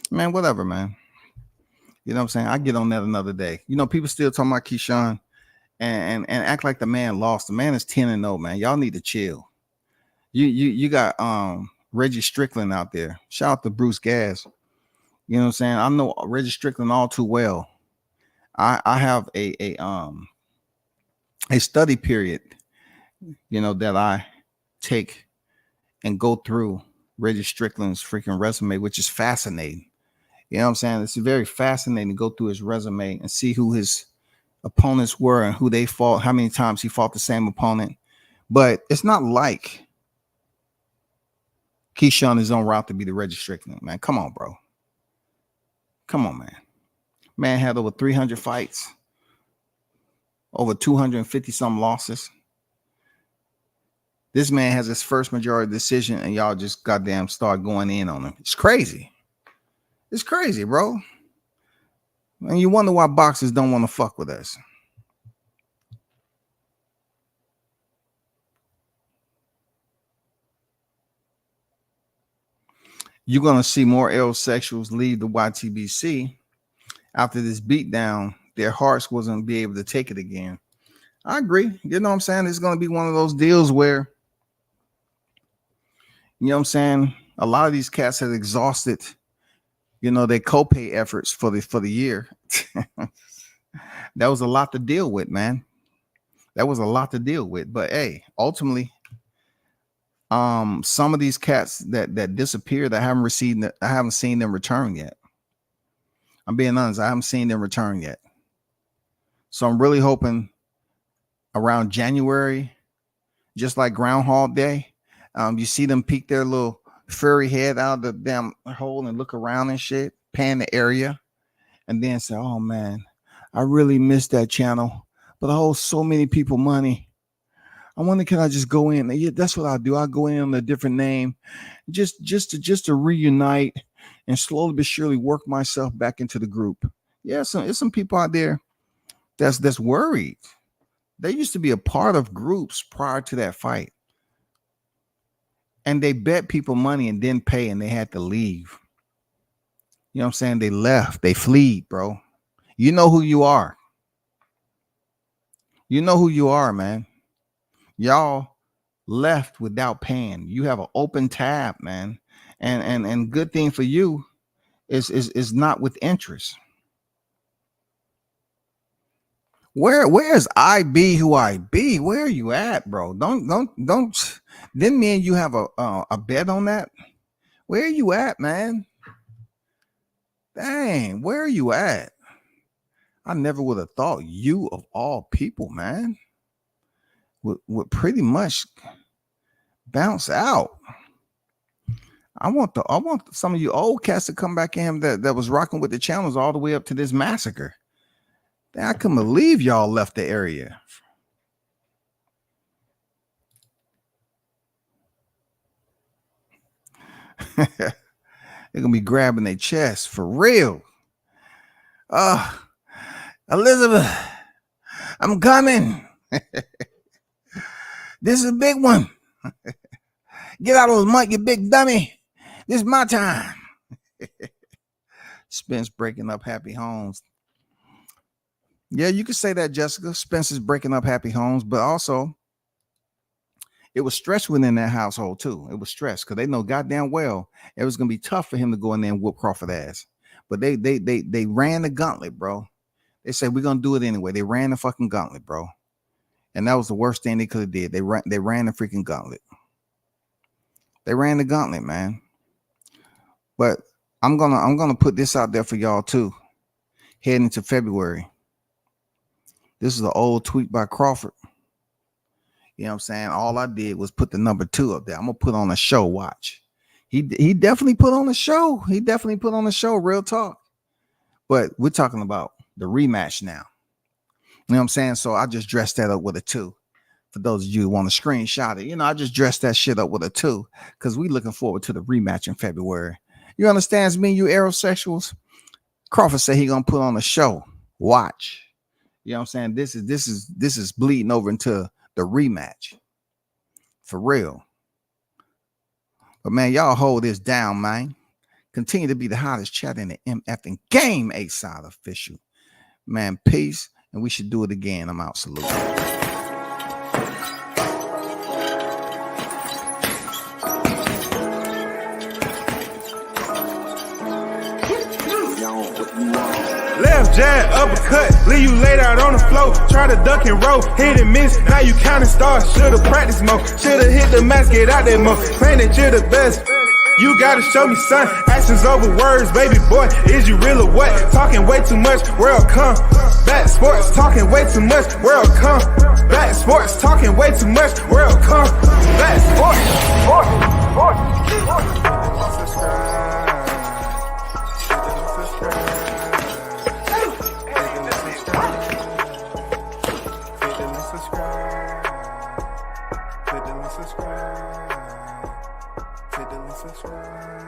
Man, whatever, man. You know what I'm saying? I get on that another day. You know, people still talking about Keyshawn and act like the man lost. The man is 10-0, man. Y'all need to chill. You got Regis Strickland out there. Shout out to Bruce Gas. You know what I'm saying? I know Regis Strickland all too well. I have a study period, you know, that I take and go through Regis Strickland's freaking resume, which is fascinating. You know what I'm saying? It's very fascinating to go through his resume and see who his opponents were and who they fought, how many times he fought the same opponent. But it's not like Keyshawn is on route to be the Regis Strickland, man. Come on, bro. Come on, man. Man had over 300 fights, over 250 some losses. This man has his first majority decision, and y'all just goddamn start going in on him. It's crazy. It's crazy, bro. And you wonder why boxers don't want to fuck with us. You're going to see more aerosexuals leave the YTBC after this beatdown. Their hearts wasn't be able to take it again. I agree. You know what I'm saying? It's going to be one of those deals where, you know what I'm saying, a lot of these cats have exhausted, you know, their copay efforts for the year. That was a lot to deal with, man. That was a lot to deal with. But hey, ultimately, some of these cats that disappeared, I haven't seen them return yet. I'm being honest, I haven't seen them return yet. So I'm really hoping around January, just like Groundhog Day, you see them peek their little furry head out of the damn hole and look around and shit, pan the area, and then say, oh man, I really missed that channel, but I owe so many people money. I wonder, can I just go in? Yeah, that's what I'll do. I'll go in on a different name, just to reunite and slowly but surely work myself back into the group. Yeah, there's some people out there that's worried. They used to be a part of groups prior to that fight, and they bet people money and didn't pay, and they had to leave. You know what I'm saying? They left. They fled, bro. You know who you are. You know who you are, man. Y'all left without paying. You have an open tab, man. And good thing for you is not with interest. Where's I be who I be? Where are you at, bro? Don't didn't me and you have a bet on that? Where are you at, man? Dang, where are you at? I never would have thought you of all people, man, would pretty much bounce out. I want some of you old cats to come back in that was rocking with the channels all the way up to this massacre. I couldn't believe y'all left the area. They're gonna be grabbing their chest for real. Elizabeth, I'm coming. This is a big one. Get out of the mud, you big dummy. This is my time. Spence breaking up happy homes. Yeah, you could say that, Jessica. Spence is breaking up happy homes, but also it was stress within that household too. It was stress because they know goddamn well it was gonna be tough for him to go in there and whoop Crawford ass. But they ran the gauntlet, bro. They said we're gonna do it anyway. They ran the fucking gauntlet, bro. And that was the worst thing they could have did. They ran the freaking gauntlet. They ran the gauntlet, man. But I'm gonna put this out there for y'all too. Heading into February. This is an old tweet by Crawford. You know what I'm saying? All I did was put the number 2 up there. I'm gonna put on a show. Watch. He definitely put on a show. He definitely put on a show. Real talk. But we're talking about the rematch now. You know what I'm saying? So I just dressed that up with a 2. For those of you who want to screenshot it, you know, I just dressed that shit up with a 2 because we looking forward to the rematch in February. You understand me, you aerosexuals? Crawford said he gonna put on a show. Watch. You know what I'm saying? This is bleeding over into the rematch. For real. But man, y'all hold this down, man. Continue to be the hottest chat in the MF game, A-Side official. Man, peace. And we should do it again. I'm out. Salute. Left jab, uppercut, leave you laid out on the floor. Try to duck and roll, hit and miss. Now you counting stars. Should've practiced more. Should've hit the mask, get out there more. Claim that you're the best. You gotta show me, son. Actions over words, baby boy. Is you real or what? Talking way too much, world come. Back sports, talking way too much, world come. Back sports, talking way too much, world come. Back sports. Subscribe.